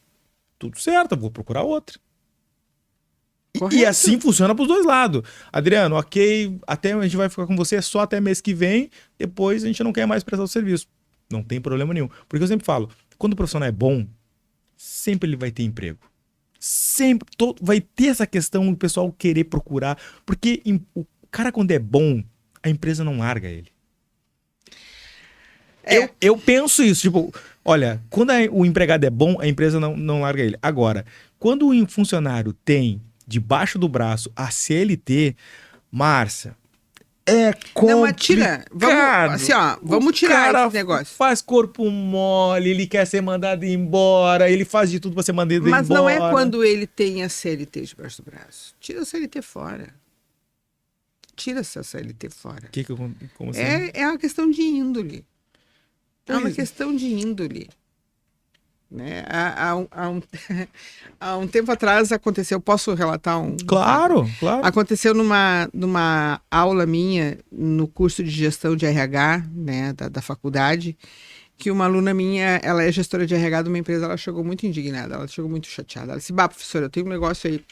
Tudo certo, eu vou procurar outra. E assim funciona pros dois lados. Adriano, ok, até a gente vai ficar com você só até mês que vem, depois a gente não quer mais prestar o serviço. Não tem problema nenhum. Porque eu sempre falo, quando o profissional é bom, sempre ele vai ter emprego. Sempre vai ter essa questão do pessoal querer procurar. Porque o cara, quando é bom, a empresa não larga ele. Eu penso isso. Tipo, olha, quando o empregado é bom, a empresa não larga ele. Agora, quando o funcionário tem debaixo do braço a CLT, Márcia, é complicado.
Não, mas tira. Vamos tirar esse negócio.
Faz corpo mole, ele quer ser mandado embora, ele faz de tudo pra ser mandado embora.
Mas não é quando ele tem a CLT debaixo do braço. Tira a CLT fora. Tira essa CLT fora.
Como assim?
É uma questão de índole. É uma
Pois.
questão de índole. Né? Há um tempo atrás aconteceu, posso relatar um...
Claro.
Aconteceu numa aula minha, no curso de gestão de RH, né, da faculdade, que uma aluna minha, ela é gestora de RH de uma empresa, ela chegou muito indignada, ela chegou muito chateada. Ela disse, professora, eu tenho um negócio aí.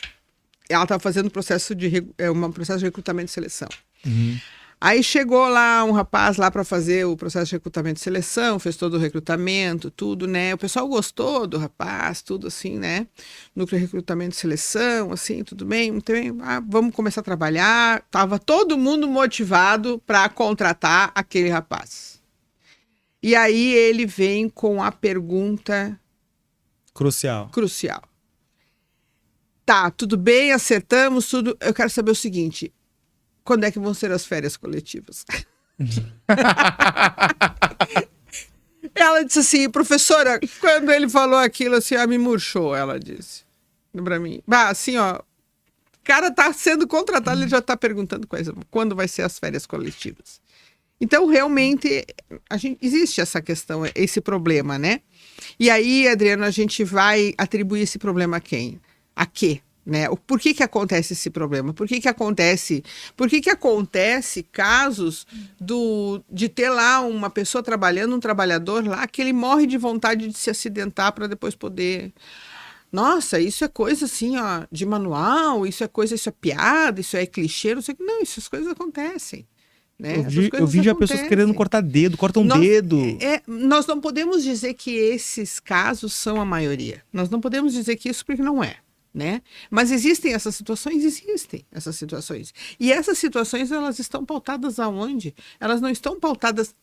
Ela estava fazendo um processo de recrutamento e seleção.
Uhum.
Aí chegou lá um rapaz lá para fazer o processo de recrutamento e seleção, fez todo o recrutamento, tudo, né? O pessoal gostou do rapaz, tudo assim, né? Núcleo de recrutamento e seleção, assim, tudo bem. Muito bem. Vamos começar a trabalhar. Tava todo mundo motivado para contratar aquele rapaz. E aí ele vem com a pergunta
Crucial.
Tá, tudo bem, acertamos tudo. Eu quero saber o seguinte... Quando é que vão ser as férias coletivas? Ela disse assim, professora, quando ele falou aquilo, assim, me murchou, ela disse pra mim. Assim, ó, o cara tá sendo contratado, ele já tá perguntando quando vai ser as férias coletivas. Então, realmente, existe essa questão, esse problema, né? E aí, Adriano, a gente vai atribuir esse problema a quem? A quê? Né? Por que acontece esse problema? Por que acontece casos de ter lá uma pessoa trabalhando, um trabalhador lá, que ele morre de vontade de se acidentar para depois poder... Nossa, isso é coisa assim, ó, de manual, isso é piada, isso é clichê, não sei o que. Não, essas coisas acontecem. Né?
Eu vi já pessoas querendo cortar dedo, cortam dedo.
Nós não podemos dizer que esses casos são a maioria. Nós não podemos dizer que isso porque não é. Né? Mas existem essas situações? Existem essas situações. E essas situações, elas estão pautadas aonde? Elas não estão pautadas...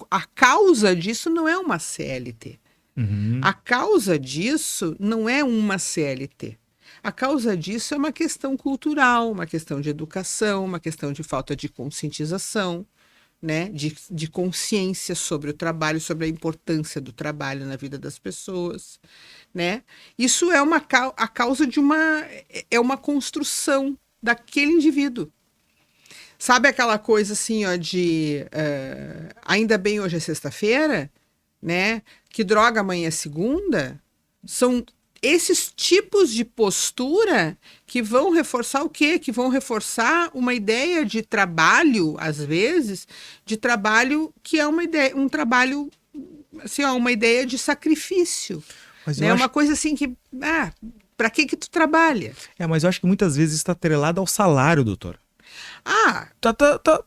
A causa disso não é uma CLT.
Uhum.
A causa disso não é uma CLT. A causa disso é uma questão cultural, uma questão de educação, uma questão de falta de conscientização, né? De consciência sobre o trabalho, sobre a importância do trabalho na vida das pessoas, né? Isso é a causa de uma construção daquele indivíduo. Sabe aquela coisa assim, ó, de ainda bem hoje é sexta-feira, né? Que droga amanhã é segunda? São esses tipos de postura que vão reforçar o quê? Que vão reforçar uma ideia de trabalho, às vezes, de trabalho que é um trabalho, assim, ó, uma ideia de sacrifício.
Mas
né? Uma coisa assim que, para que tu trabalha?
Mas eu acho que muitas vezes está atrelado ao salário, doutor.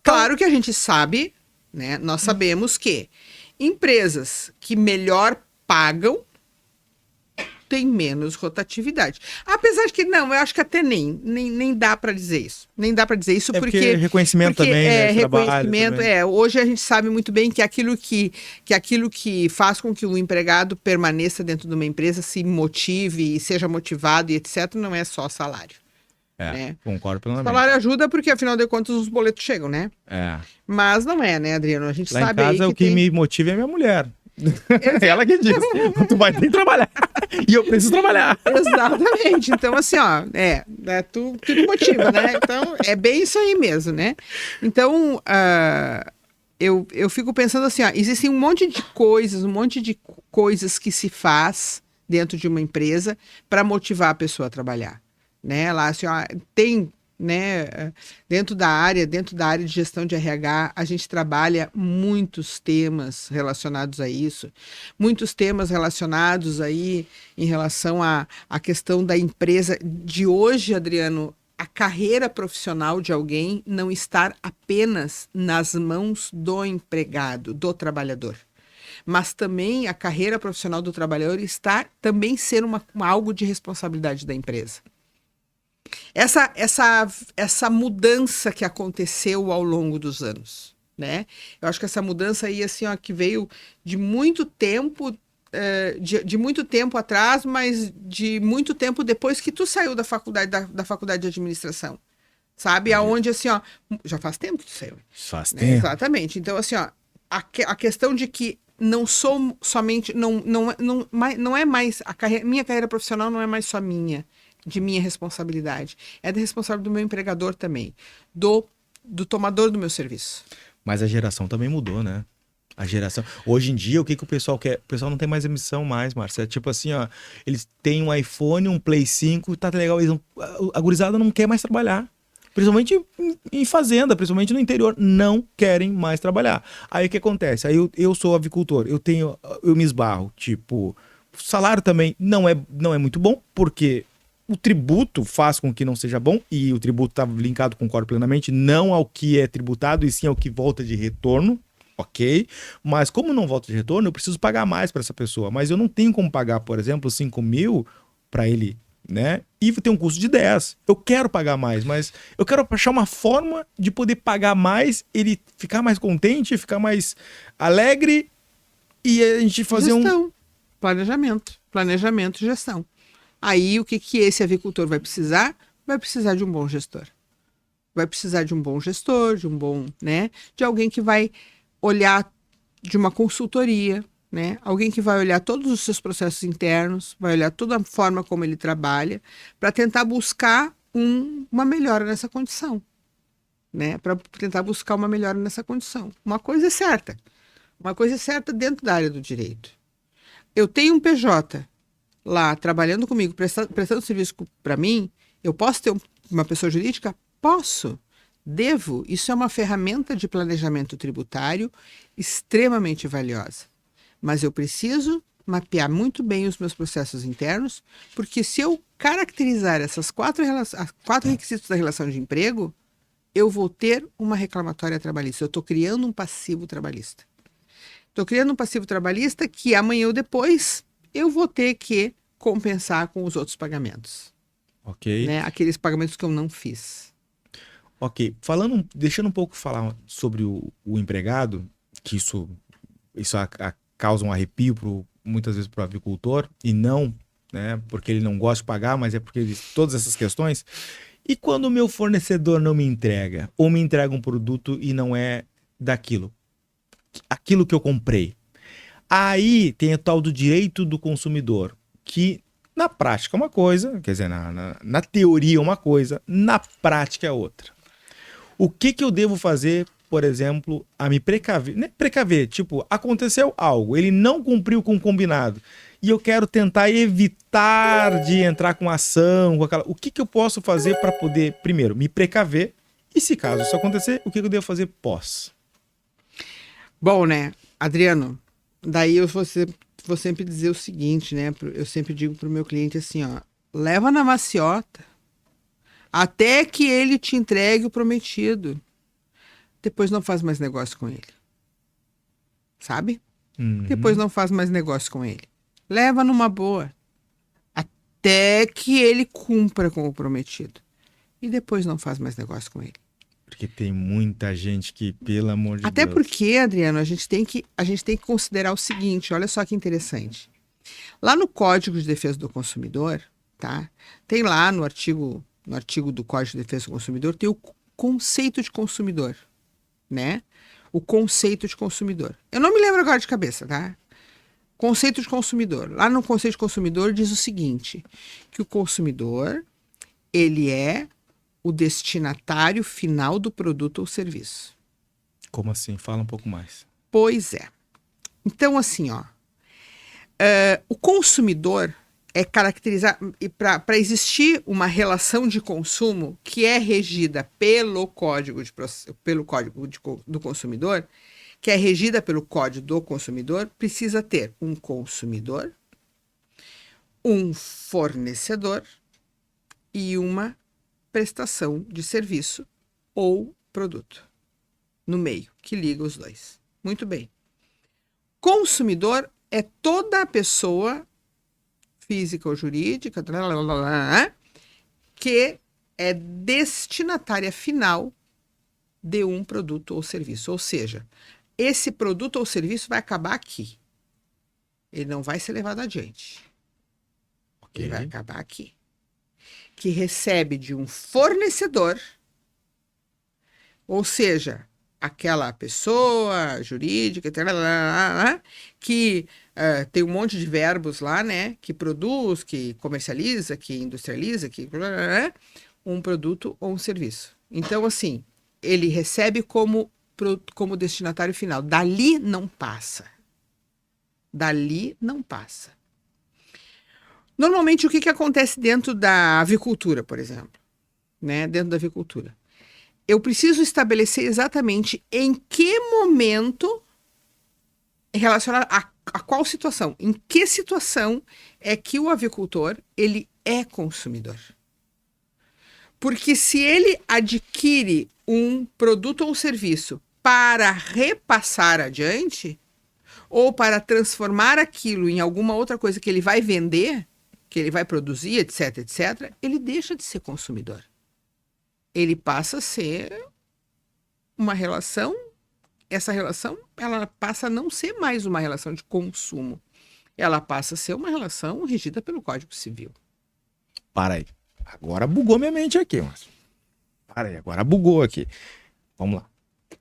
Claro que a gente sabe, né? Nós sabemos que empresas que melhor pagam têm menos rotatividade. Apesar de que, não, eu acho que até nem dá para dizer isso. Nem dá para dizer isso porque
reconhecimento também, né?
Reconhecimento, hoje a gente sabe muito bem que aquilo que faz com que o empregado permaneça dentro de uma empresa, se motive e seja motivado e etc., não é só salário. Né?
Concordo plenamente.
O salário ajuda porque, afinal de contas, os boletos chegam, né? Mas não é, né, Adriano? A gente
lá
sabe
em casa,
aí
o que me motiva é minha mulher. Ela que diz, tu vai ter que trabalhar. E eu preciso trabalhar.
Exatamente. Então, assim, ó, tu te motiva, né? Então, é bem isso aí mesmo, né? Então, eu fico pensando assim, ó, existem um monte de coisas que se faz dentro de uma empresa para motivar a pessoa a trabalhar. Né? Lá, assim, ó, tem, né, dentro da área de gestão de RH, a gente trabalha muitos temas relacionados a isso, muitos temas relacionados aí em relação à questão da empresa de hoje, Adriano, a carreira profissional de alguém não estar apenas nas mãos do empregado, do trabalhador. Mas também a carreira profissional do trabalhador está também ser algo de responsabilidade da empresa. Essa mudança que aconteceu ao longo dos anos, né? Eu acho que essa mudança aí, assim, ó, que veio de muito tempo, de muito tempo atrás, mas de muito tempo depois que tu saiu da faculdade, da faculdade de administração, sabe? Aonde, assim, ó, já faz tempo que tu saiu.
Faz
né?
tempo.
Exatamente. Então, assim, ó, a questão de que não sou somente, não é mais, minha carreira profissional não é mais só de minha responsabilidade. É da responsabilidade do meu empregador também, do tomador do meu serviço.
Mas a geração também mudou, né? A geração... Hoje em dia, o que o pessoal quer? O pessoal não tem mais emissão mais, Márcia. É tipo assim, ó, eles têm um iPhone, um Play 5, tá legal, a gurizada não quer mais trabalhar. Principalmente em fazenda, principalmente no interior, não querem mais trabalhar. Aí o que acontece? Aí eu sou avicultor, eu me esbarro, tipo, o salário também não é muito bom, porque o tributo faz com que não seja bom, e o tributo está linkado, concordo plenamente, não ao que é tributado, e sim ao que volta de retorno, ok? Mas como não volta de retorno, eu preciso pagar mais para essa pessoa, mas eu não tenho como pagar, por exemplo, 5 mil para ele, né? E tem um custo de 10. Eu quero pagar mais, mas eu quero achar uma forma de poder pagar mais, ele ficar mais contente, ficar mais alegre, e a gente fazer
gestão, planejamento e gestão. Aí, o que esse avicultor vai precisar? Vai precisar de um bom gestor. Vai precisar de um bom gestor, de um bom, né? De alguém que vai olhar de uma consultoria, né? Alguém que vai olhar todos os seus processos internos, vai olhar toda a forma como ele trabalha, para tentar buscar uma melhora nessa condição, né? Para tentar buscar uma melhora nessa condição. Uma coisa é certa dentro da área do direito. Eu tenho um PJ lá trabalhando comigo, prestando serviço para mim, eu posso ter uma pessoa jurídica? Posso. Devo. Isso é uma ferramenta de planejamento tributário extremamente valiosa. Mas eu preciso mapear muito bem os meus processos internos, porque se eu caracterizar essas quatro requisitos da relação de emprego, eu vou ter uma reclamatória trabalhista. Eu estou criando um passivo trabalhista. Estou criando um passivo trabalhista que amanhã ou depois eu vou ter que compensar com os outros pagamentos.
Ok.
Né? Aqueles pagamentos que eu não fiz.
Ok. Deixando um pouco falar sobre o empregado, que isso causa um arrepio muitas vezes para o avicultor, e não, né, porque ele não gosta de pagar, mas é porque todas essas questões. E quando o meu fornecedor não me entrega, ou me entrega um produto e não é aquilo que eu comprei? Aí tem o tal do direito do consumidor, que na prática é uma coisa, quer dizer, na teoria é uma coisa, na prática é outra. O que eu devo fazer, por exemplo, a me precaver? Não é precaver, tipo, aconteceu algo, ele não cumpriu com o combinado, e eu quero tentar evitar de entrar com ação, o que eu posso fazer para poder, primeiro, me precaver, e se caso isso acontecer, o que eu devo fazer pós?
Bom, né, Adriano, daí eu vou sempre dizer o seguinte, né? Eu sempre digo pro meu cliente assim, ó, leva na maciota até que ele te entregue o prometido. Depois não faz mais negócio com ele. Sabe? Depois não faz mais negócio com ele. Leva numa boa até que ele cumpra com o prometido. E depois não faz mais negócio com ele.
Porque tem muita gente que, pelo amor de Deus...
Até porque, Adriano, a gente tem que considerar o seguinte, olha só que interessante. Lá no Código de Defesa do Consumidor, tá? Tem lá no artigo do Código de Defesa do Consumidor, tem o conceito de consumidor, né? O conceito de consumidor. Eu não me lembro agora de cabeça, tá? Conceito de consumidor. Lá no conceito de consumidor diz o seguinte, que o consumidor, ele é o destinatário final do produto ou serviço.
Como assim? Fala um pouco mais.
Pois é. Então, assim, ó, o consumidor é caracterizado... Para existir uma relação de consumo que é regida pelo Código do Consumidor, que é regida pelo Código do Consumidor, precisa ter um consumidor, um fornecedor e uma prestação de serviço ou produto no meio, que liga os dois. Muito bem. Consumidor é toda a pessoa física ou jurídica que é destinatária final de um produto ou serviço. Ou seja, esse produto ou serviço vai acabar aqui. Ele não vai ser levado adiante.
Okay.
Ele vai acabar aqui. Que recebe de um fornecedor, ou seja, aquela pessoa jurídica que tem um monte de verbos lá, né? Que produz, que comercializa, que industrializa, que um produto ou um serviço. Então, assim, ele recebe como destinatário final. Dali não passa. Dali não passa. Normalmente, o que acontece dentro da avicultura, por exemplo? Né? Dentro da avicultura. Eu preciso estabelecer exatamente em que momento relacionado a qual situação, em que situação é que o avicultor ele é consumidor. Porque se ele adquire um produto ou serviço para repassar adiante, ou para transformar aquilo em alguma outra coisa que ele vai vender, que ele vai produzir, etc, etc, ele deixa de ser consumidor. Ele passa a ser uma relação, essa relação, ela passa a não ser mais uma relação de consumo. Ela passa a ser uma relação regida pelo Código Civil.
Para aí. Agora bugou minha mente aqui, Márcio. Para aí, agora bugou aqui. Vamos lá.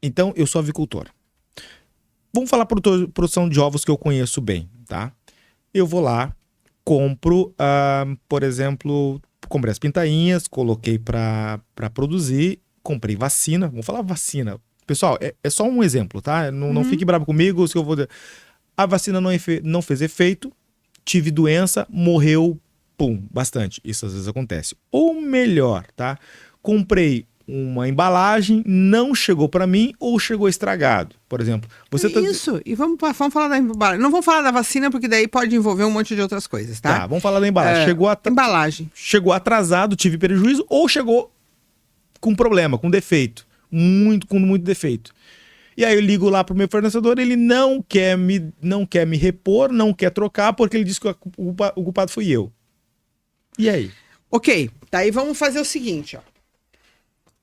Então, eu sou avicultor. Vamos falar produção de ovos que eu conheço bem, tá? Eu vou lá, compro, por exemplo, comprei as pintainhas, coloquei pra produzir, comprei vacina. Vamos falar vacina. Pessoal, é só um exemplo, tá? Não fique bravo comigo se eu vou... A vacina não fez efeito, tive doença, morreu, pum, bastante. Isso às vezes acontece. Ou melhor, tá? Comprei uma embalagem, não chegou pra mim ou chegou estragado. Por exemplo, você tá...
Isso, e vamos falar da embalagem. Não vamos falar da vacina, porque daí pode envolver um monte de outras coisas, tá?
Tá, vamos falar da embalagem.
Embalagem.
Chegou atrasado, tive prejuízo, ou chegou com problema, com defeito. Com muito defeito. E aí eu ligo lá pro meu fornecedor, ele não quer me repor, não quer trocar, porque ele disse que o culpado fui eu. E aí?
Ok, daí vamos fazer o seguinte, ó.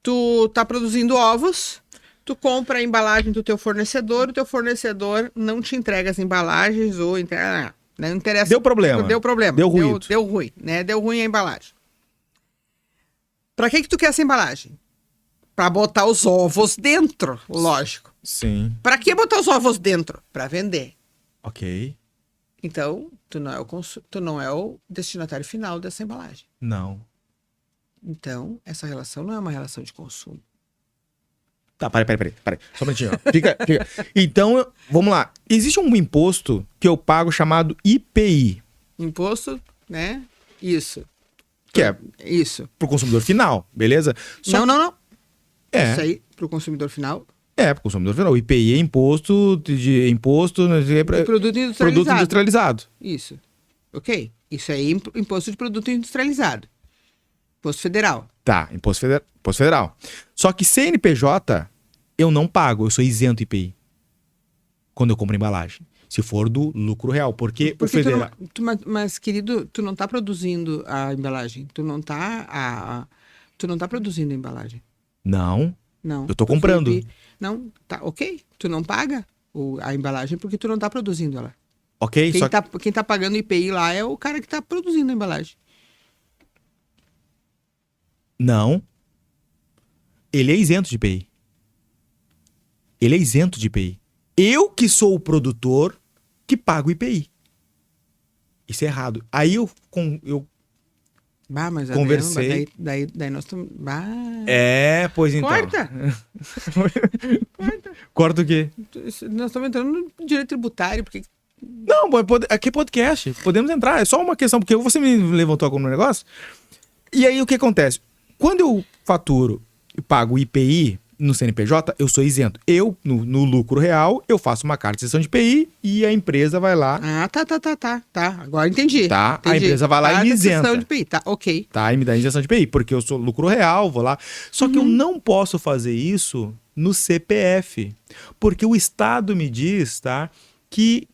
Tu tá produzindo ovos, tu compra a embalagem do teu fornecedor, o teu fornecedor não te entrega as embalagens ou entrega... Não interessa.
Deu problema. Deu ruído.
Deu ruim, né? Deu ruim a embalagem. Pra que tu quer essa embalagem? Pra botar os ovos dentro, lógico.
Sim.
Pra que botar os ovos dentro? Pra vender.
Ok.
Então, tu não é o destinatário final dessa embalagem.
Não.
Então, essa relação não é uma relação de consumo.
Tá, peraí. Só um minutinho. Ó. Fica. Então, vamos lá. Existe um imposto que eu pago chamado IPI.
Imposto, né? Isso.
Que é
Isso.
pro consumidor final, beleza?
Não.
É.
Isso aí, pro consumidor final.
Pro consumidor final. O IPI é imposto de
Produto industrializado.
produto industrializado.
Isso. Ok. Isso aí é imposto de produto industrializado. Imposto federal.
Tá, imposto federal. Só que CNPJ eu não pago, eu sou isento IPI. Quando eu compro embalagem. Se for do lucro real. Porque o federal...
Mas, querido, tu não tá produzindo a embalagem. Tu não tá produzindo a embalagem.
Não.
Não.
Eu tô comprando.
Não, tá, ok. Tu não paga a embalagem porque tu não tá produzindo ela.
Ok?
Quem tá pagando IPI lá é o cara que tá produzindo a embalagem.
Não. Ele é isento de IPI. Ele é isento de IPI. Eu que sou o produtor que pago IPI. Isso é errado. Aí eu
Mas
conversei.
Daí nós estamos...
Pois então.
Corta!
Corta o quê?
Nós estamos entrando no direito tributário, porque...
Não, aqui é podcast. Podemos entrar. É só uma questão, porque você me levantou algum negócio. E aí o que acontece? Quando eu faturo e pago IPI no CNPJ, eu sou isento. Eu, no lucro real, eu faço uma carta de isenção de IPI e a empresa vai lá...
Tá. Agora entendi.
Tá,
entendi.
a empresa vai lá e me isenta.
Isenção de IPI, tá, ok.
Tá, e me dá isenção de IPI, porque eu sou lucro real, vou lá. Só que eu não posso fazer isso no CPF, porque o Estado me diz, tá, que...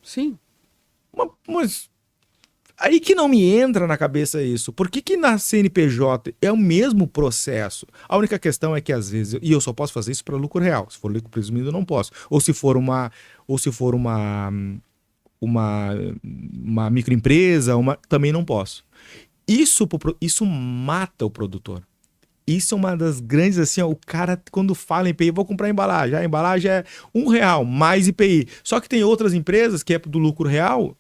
Sim.
Mas aí que não me entra na cabeça isso. Por que na CNPJ é o mesmo processo? A única questão é que às vezes, e eu só posso fazer isso para lucro real. Se for lucro presumido, eu não posso. Ou se for uma microempresa, também não posso. Isso mata o produtor. Isso é uma das grandes, assim, ó, o cara, quando fala em IPI, vou comprar embalagem. A embalagem é R$1 mais IPI. Só que tem outras empresas que é do lucro real,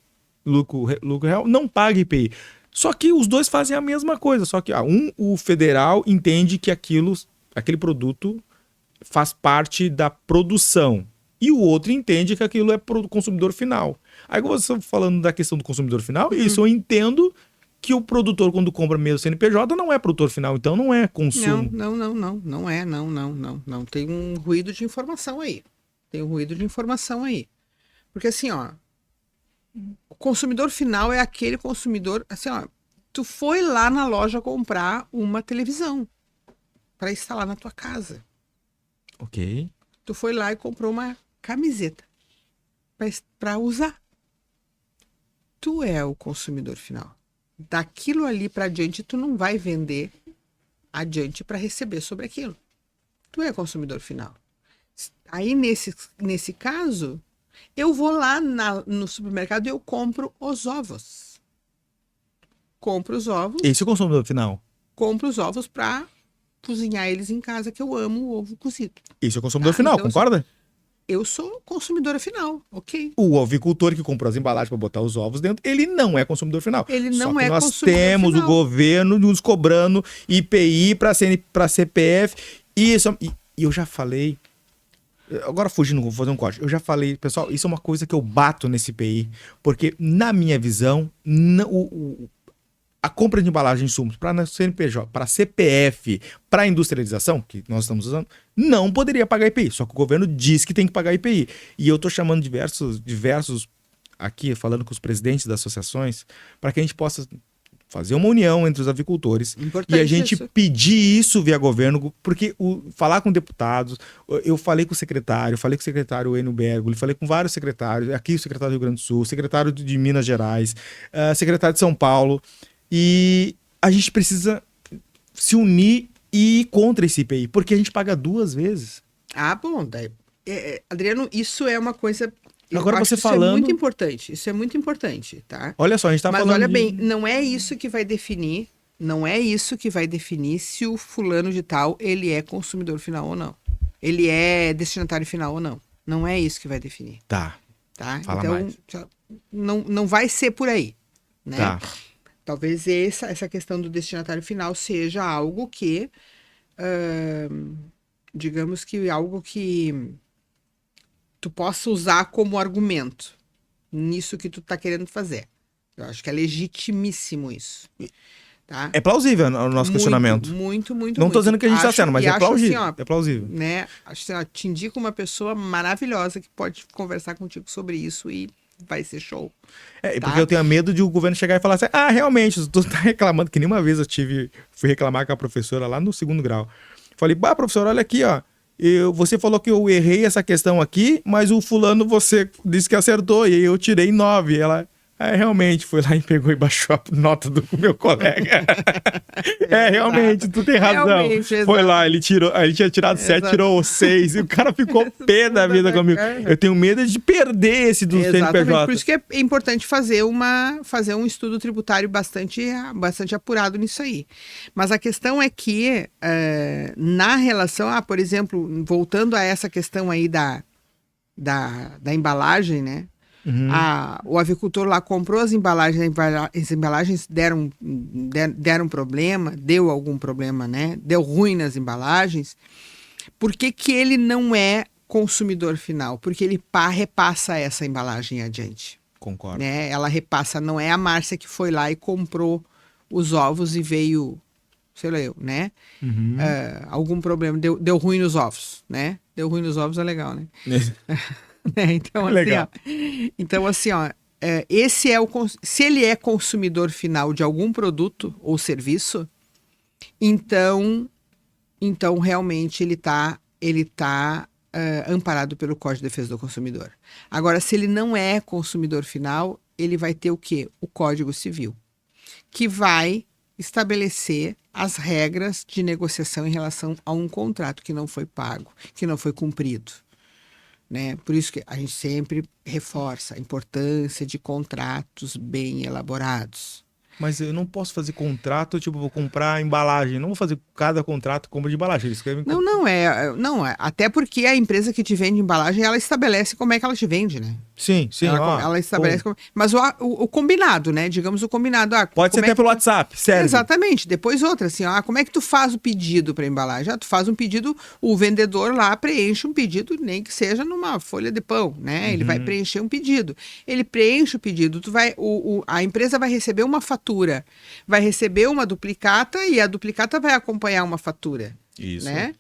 não paga IPI. Só que os dois fazem a mesma coisa. Só que o federal entende que aquele produto faz parte da produção. E o outro entende que aquilo é para o consumidor final. Aí, você falando da questão do consumidor final, isso eu entendo que o produtor, quando compra mesmo CNPJ, não é produtor final, então não é consumo.
Não é. Tem um ruído de informação aí. Porque assim, ó, o consumidor final é aquele consumidor, assim, ó, tu foi lá na loja comprar uma televisão para instalar na tua casa.
Ok.
Tu foi lá e comprou uma camiseta para usar. Tu é o consumidor final. Daquilo ali para adiante, tu não vai vender adiante para receber sobre aquilo. Tu é consumidor final. Aí, nesse caso, eu vou lá no supermercado e eu compro os ovos. Compro os ovos.
Esse é o consumidor final.
Compro os ovos para cozinhar eles em casa, que eu amo o ovo cozido.
Esse é o consumidor final,
então,
concorda?
eu sou consumidora final, ok?
O ovicultor que comprou as embalagens para botar os ovos dentro, ele não é consumidor final.
Ele não
Só que
é
nós
consumidor
temos
final.
o governo nos cobrando IPI para CPF. E eu já falei... Agora fugindo, vou fazer um corte. Eu já falei, pessoal, isso é uma coisa que eu bato nesse IPI. Porque, na minha visão, a compra de embalagem de insumos para CNPJ, para CPF, para industrialização, que nós estamos usando, não poderia pagar IPI. Só que o governo diz que tem que pagar IPI. E eu estou chamando diversos aqui, falando com os presidentes das associações, para que a gente possa fazer uma união entre os avicultores
Importante
e a gente
isso.
pedir isso via governo, porque falar com deputados, eu falei com o secretário Enio Bergoli, falei com vários secretários, aqui o secretário do Rio Grande do Sul, secretário de Minas Gerais, secretário de São Paulo, e a gente precisa se unir e ir contra esse IPI, porque a gente paga 2 vezes.
Ah, bom, daí, Adriano, isso é uma coisa...
Agora
acho
você
que
falando-
Isso é muito importante, tá?
Olha só, a gente tá
Mas
falando
olha
de-
bem, não é isso que vai definir se o fulano de tal, ele é consumidor final ou não. Ele é destinatário final ou não. Não é isso que vai definir,
Tá,
tá?
Fala
Então,
mais.
não vai ser por aí, né?
tá.
Talvez essa questão do destinatário final seja algo que, digamos que algo que tu possa usar como argumento nisso que tu tá querendo fazer. Eu acho que é legitimíssimo isso. Tá?
É plausível o nosso questionamento.
Muito.
Não tô dizendo que a gente tá
Acho-
sendo, mas
e
é
acho
plausível.
assim, ó,
É plausível.
né? Acho assim, ó, te indico uma pessoa maravilhosa que pode conversar contigo sobre isso e vai ser show.
É,
Tá.
porque eu tenho medo de o governo chegar e falar assim, realmente, tu tá reclamando, que nenhuma vez fui reclamar com a professora lá no 2º grau. Falei, professora, olha aqui, ó, você falou que eu errei essa questão aqui, mas o fulano você disse que acertou, e aí eu tirei 9. Ela, realmente, foi lá e pegou e baixou a nota do meu colega. Realmente, tu tem razão.
Realmente,
Foi
exato.
lá, ele tinha tirado 7,
Exato.
tirou 6, e o cara ficou pé da vida comigo. Eu tenho medo de perder esse do
Exatamente,
CNPJ.
por isso que é importante fazer um estudo tributário bastante apurado nisso aí. Mas a questão é que, na relação, por exemplo, voltando a essa questão aí da embalagem, né?
Uhum.
O avicultor lá comprou as embalagens, as embalagens deram problema, deu algum problema, né? Deu ruim nas embalagens. Por que ele não é consumidor final? Porque ele repassa essa embalagem adiante.
Concordo.
Né? Ela repassa, não é a Márcia que foi lá e comprou os ovos e veio, sei lá eu, né?
Uhum.
Algum problema, deu ruim nos ovos, né? Deu ruim nos ovos é legal, né? Então, assim,
Legal.
Então, assim, ó, se ele é consumidor final de algum produto ou serviço, então realmente ele tá amparado pelo Código de Defesa do Consumidor. Agora, se ele não é consumidor final, ele vai ter o quê? O Código Civil, que vai estabelecer as regras de negociação em relação a um contrato que não foi pago, que não foi cumprido. Né? Por isso que a gente sempre reforça a importância de contratos bem elaborados.
Mas eu não posso fazer contrato, tipo, vou comprar embalagem. Não vou fazer cada contrato compra de embalagem. Eles escrevem...
Não é. Até porque a empresa que te vende embalagem, ela estabelece como é que ela te vende, né?
Sim.
Ela estabelece mas o combinado, né? Digamos o combinado.
Pode ser até pelo WhatsApp, sério.
Exatamente. Depois outra, assim, como é que tu faz o pedido para embalagem? Tu faz um pedido, o vendedor lá preenche um pedido, nem que seja numa folha de pão, né? Ele vai preencher um pedido. Ele preenche o pedido, a empresa vai receber uma fatura, vai receber uma duplicata e a duplicata vai acompanhar uma fatura.
Isso.
Né?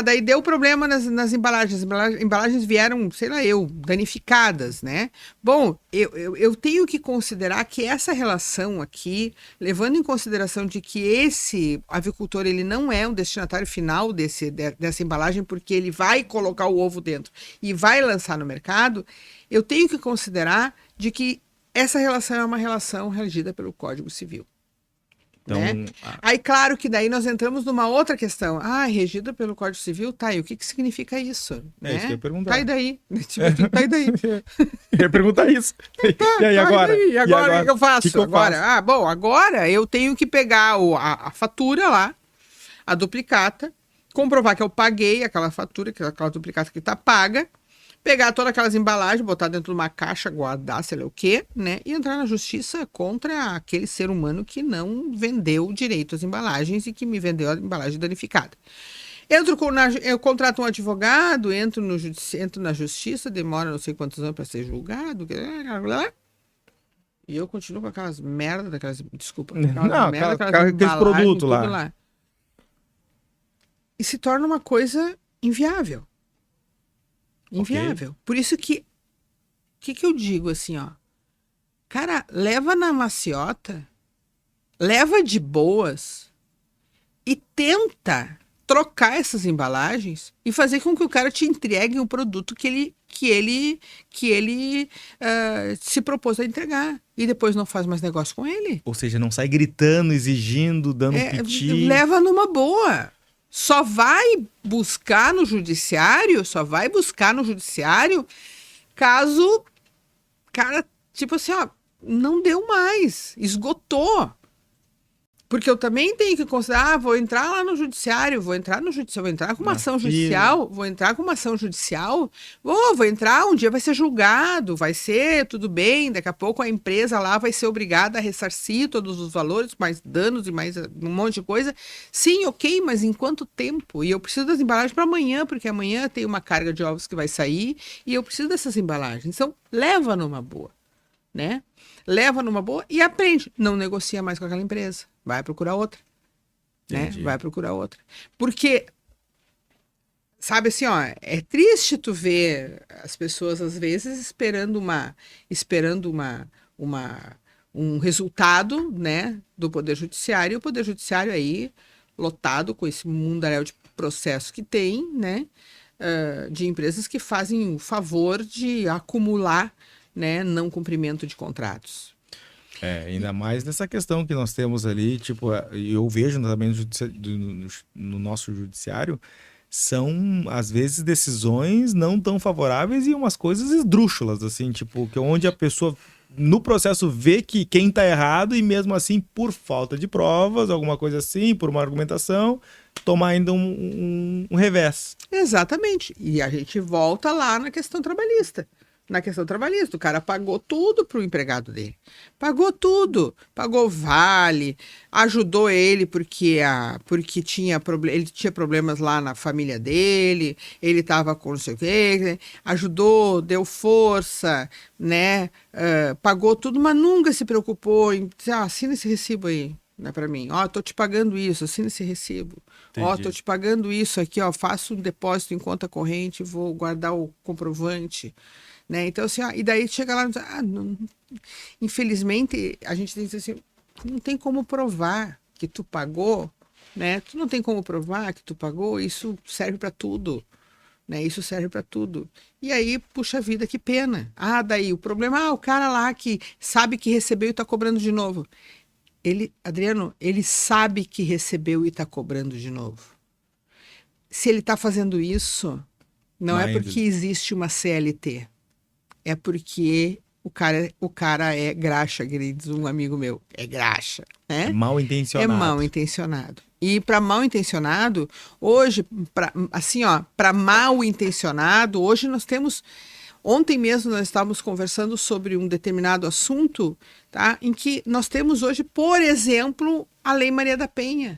Daí deu problema nas embalagens. As embalagens vieram, sei lá danificadas, né? Bom, eu tenho que considerar que essa relação aqui, levando em consideração de que esse avicultor, ele não é um destinatário final dessa embalagem, porque ele vai colocar o ovo dentro e vai lançar no mercado, eu tenho que considerar de que essa relação é uma relação regida pelo Código Civil.
Então,
Né? Aí, claro que daí nós entramos numa outra questão. Regida pelo Código Civil, tá, e o que significa isso?
É isso que eu ia perguntar.
Tá, e daí? Tá, e daí?
Eu ia perguntar isso. E aí, agora?
E agora o que eu faço?
O que eu
agora,
faço?
Agora eu tenho que pegar a fatura lá, a duplicata, comprovar que eu paguei aquela fatura, aquela duplicata que tá paga, pegar todas aquelas embalagens, botar dentro de uma caixa, guardar, sei lá o quê, né? E entrar na justiça contra aquele ser humano que não vendeu direito às embalagens e que me vendeu a embalagem danificada. Eu contrato um advogado, entro na justiça, demora não sei quantos anos para ser julgado, e eu continuo com aquelas merdas daquelas, desculpa,
aqueles produtos lá.
E se torna uma coisa inviável. Inviável. Okay. Por isso que eu digo assim, ó, cara, leva na maciota, leva de boas e tenta trocar essas embalagens e fazer com que o cara te entregue o produto que ele se propôs a entregar. E depois não faz mais negócio com ele.
Ou seja, não sai gritando, exigindo, dando piti.
Leva numa boa. Só vai buscar no judiciário caso, cara, tipo assim, ó, não deu mais, esgotou. Porque eu também tenho que considerar, vou entrar lá no judiciário, vou entrar com uma ação judicial, vou entrar, um dia vai ser julgado, vai ser, tudo bem, daqui a pouco a empresa lá vai ser obrigada a ressarcir todos os valores, mais danos e mais um monte de coisa. Sim, ok, mas em quanto tempo? E eu preciso das embalagens para amanhã, porque amanhã tem uma carga de ovos que vai sair e eu preciso dessas embalagens. Então, leva numa boa, né? Leva numa boa e aprende. Não negocia mais com aquela empresa. Vai procurar outra. Né? Vai procurar outra. Porque, sabe assim, ó, é triste tu ver as pessoas, às vezes, esperando um resultado, né, do Poder Judiciário. E o Poder Judiciário aí, lotado com esse mundaréu de processo que tem, né, de empresas que fazem o favor de acumular, né, não cumprimento de contratos.
Ainda mais nessa questão que nós temos ali, tipo, eu vejo também no nosso judiciário, são, às vezes, decisões não tão favoráveis e umas coisas esdrúxulas, assim, tipo, que onde a pessoa, no processo, vê que quem tá errado e mesmo assim, por falta de provas, alguma coisa assim, por uma argumentação, toma ainda um revés.
Exatamente. E a gente volta lá na questão trabalhista. O cara pagou tudo pro empregado dele. Pagou tudo. Pagou vale, ajudou ele porque ele tinha problemas lá na família dele, ele estava com não sei o quê, ajudou, deu força, né? Pagou tudo, mas nunca se preocupou em dizer, assina esse recibo aí, né, para mim. Tô te pagando isso, assina esse recibo. Tô te pagando isso aqui, faço um depósito em conta corrente, vou guardar o comprovante. Né? Então, assim, e daí chega lá e diz, infelizmente, a gente tem que dizer assim, não tem como provar que tu pagou, né? Tu não tem como provar que tu pagou, isso serve para tudo, né? Isso serve para tudo. E aí, puxa vida, que pena. Daí o problema, o cara lá que sabe que recebeu e tá cobrando de novo. Adriano, ele sabe que recebeu e tá cobrando de novo. Se ele tá fazendo isso, não é porque existe uma CLT. É porque o cara é graxa, diz um amigo meu. É graxa, né?
É mal intencionado.
É mal intencionado. E para mal intencionado, hoje, para mal intencionado, hoje nós temos... Ontem mesmo nós estávamos conversando sobre um determinado assunto, tá? Em que nós temos hoje, por exemplo, a Lei Maria da Penha,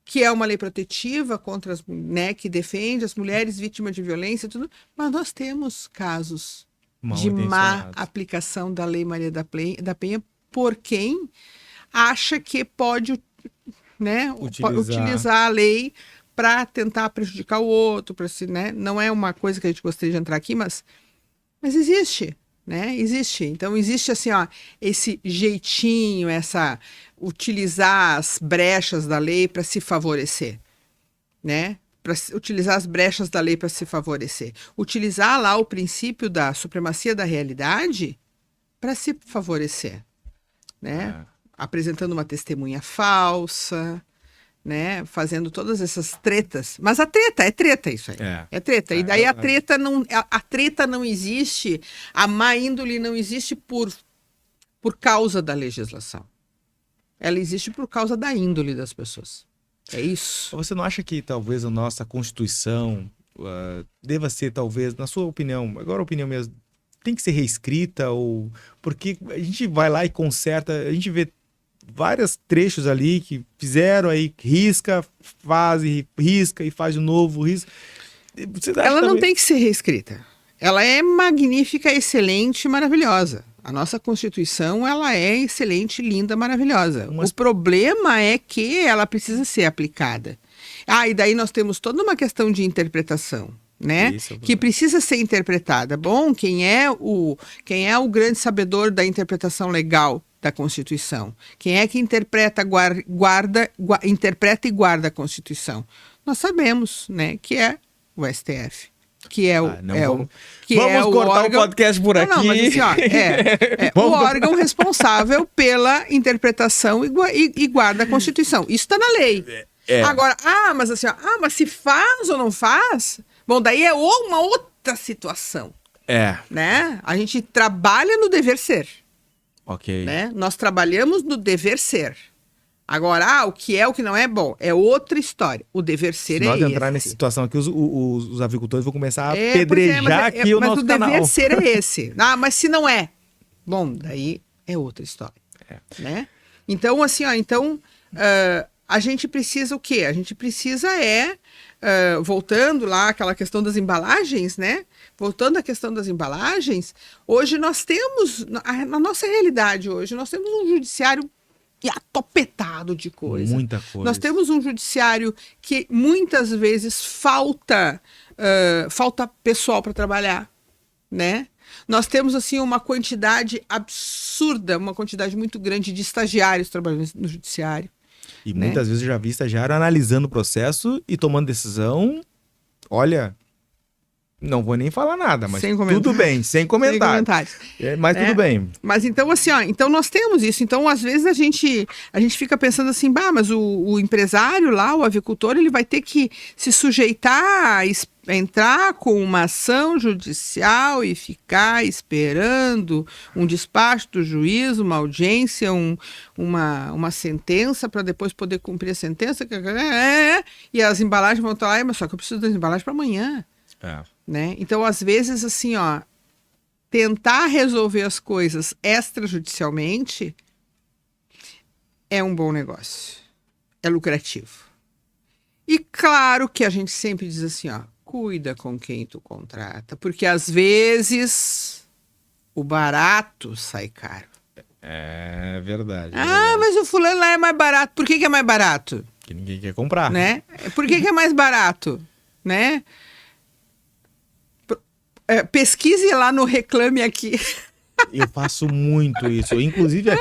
que é uma lei protetiva contra né, que defende as mulheres vítimas de violência e tudo, mas nós temos casos de má aplicação da Lei Maria da Penha por quem acha que pode, né, utilizar a lei para tentar prejudicar o outro, né? Não é uma coisa que a gente gostaria de entrar aqui, mas existe, né? Existe. Então existe assim, esse jeitinho, utilizar as brechas da lei para se favorecer, né? Para utilizar as brechas da lei para se favorecer. Utilizar lá o princípio da supremacia da realidade para se favorecer, né? Apresentando uma testemunha falsa, né? Fazendo todas essas tretas. Mas a treta, é treta isso aí. É treta. E daí a treta não existe, a má índole não existe por causa da legislação. Ela existe por causa da índole das pessoas. É isso.
Você não acha que talvez a nossa Constituição deva ser, talvez, na sua opinião, agora a opinião mesmo, tem que ser reescrita? Ou porque a gente vai lá e conserta, a gente vê vários trechos ali que fizeram, aí risca, faz, risca e faz de novo, risca.
Ela não tem que ser reescrita. Ela é magnífica, excelente, maravilhosa. A nossa Constituição, ela é excelente, linda, maravilhosa. O problema é que ela precisa ser aplicada. E daí nós temos toda uma questão de interpretação, né?
Isso,
que precisa ser interpretada. Bom, quem é o grande sabedor da interpretação legal da Constituição? Quem é que interpreta e guarda a Constituição? Nós sabemos, né, que é o STF. Que é o.
Vamos cortar o podcast por aqui.
Não, mas assim, ó, o órgão responsável pela interpretação e guarda a Constituição. Isso está na lei. Agora, mas assim, mas se faz ou não faz, bom, daí é uma outra situação. Né? A gente trabalha no dever ser.
Ok.
Né? Nós trabalhamos no dever ser. Agora, o que é, o que não é, bom, é outra história. O dever ser é esse. Se
nós entrar nessa situação aqui, os agricultores vão começar a apedrejar aqui o nosso canal.
Mas o dever ser é esse. Mas se não é, bom, daí é outra história. Né? Então, assim, a gente precisa o quê? A gente precisa voltando lá àquela questão das embalagens, né? Voltando à questão das embalagens, hoje nós temos, na nossa realidade hoje, nós temos um judiciário atopetado de coisa.
Muita coisa.
Nós temos um judiciário que muitas vezes falta pessoal para trabalhar, né? Nós temos, assim, uma quantidade absurda, uma quantidade muito grande de estagiários trabalhando no judiciário.
E muitas vezes eu já vi estagiário analisando o processo e tomando decisão, olha, não vou nem falar nada, mas tudo bem, sem comentários. Mas tudo bem.
Mas então, assim, então nós temos isso. Então, às vezes, a gente fica pensando assim, mas o empresário lá, o avicultor, ele vai ter que se sujeitar a entrar com uma ação judicial e ficar esperando um despacho do juiz, uma audiência, uma sentença para depois poder cumprir a sentença. E as embalagens vão estar lá, mas só que eu preciso das embalagens para amanhã. Né? Então, às vezes, assim, tentar resolver as coisas extrajudicialmente é um bom negócio. É lucrativo. E claro que a gente sempre diz assim, cuida com quem tu contrata, porque às vezes o barato sai caro.
É verdade.
Mas o fulano lá é mais barato. Por que é mais barato?
Que ninguém quer comprar.
Né? Por que é mais barato? Né? Pesquise lá no Reclame Aqui.
Eu faço muito isso. Inclusive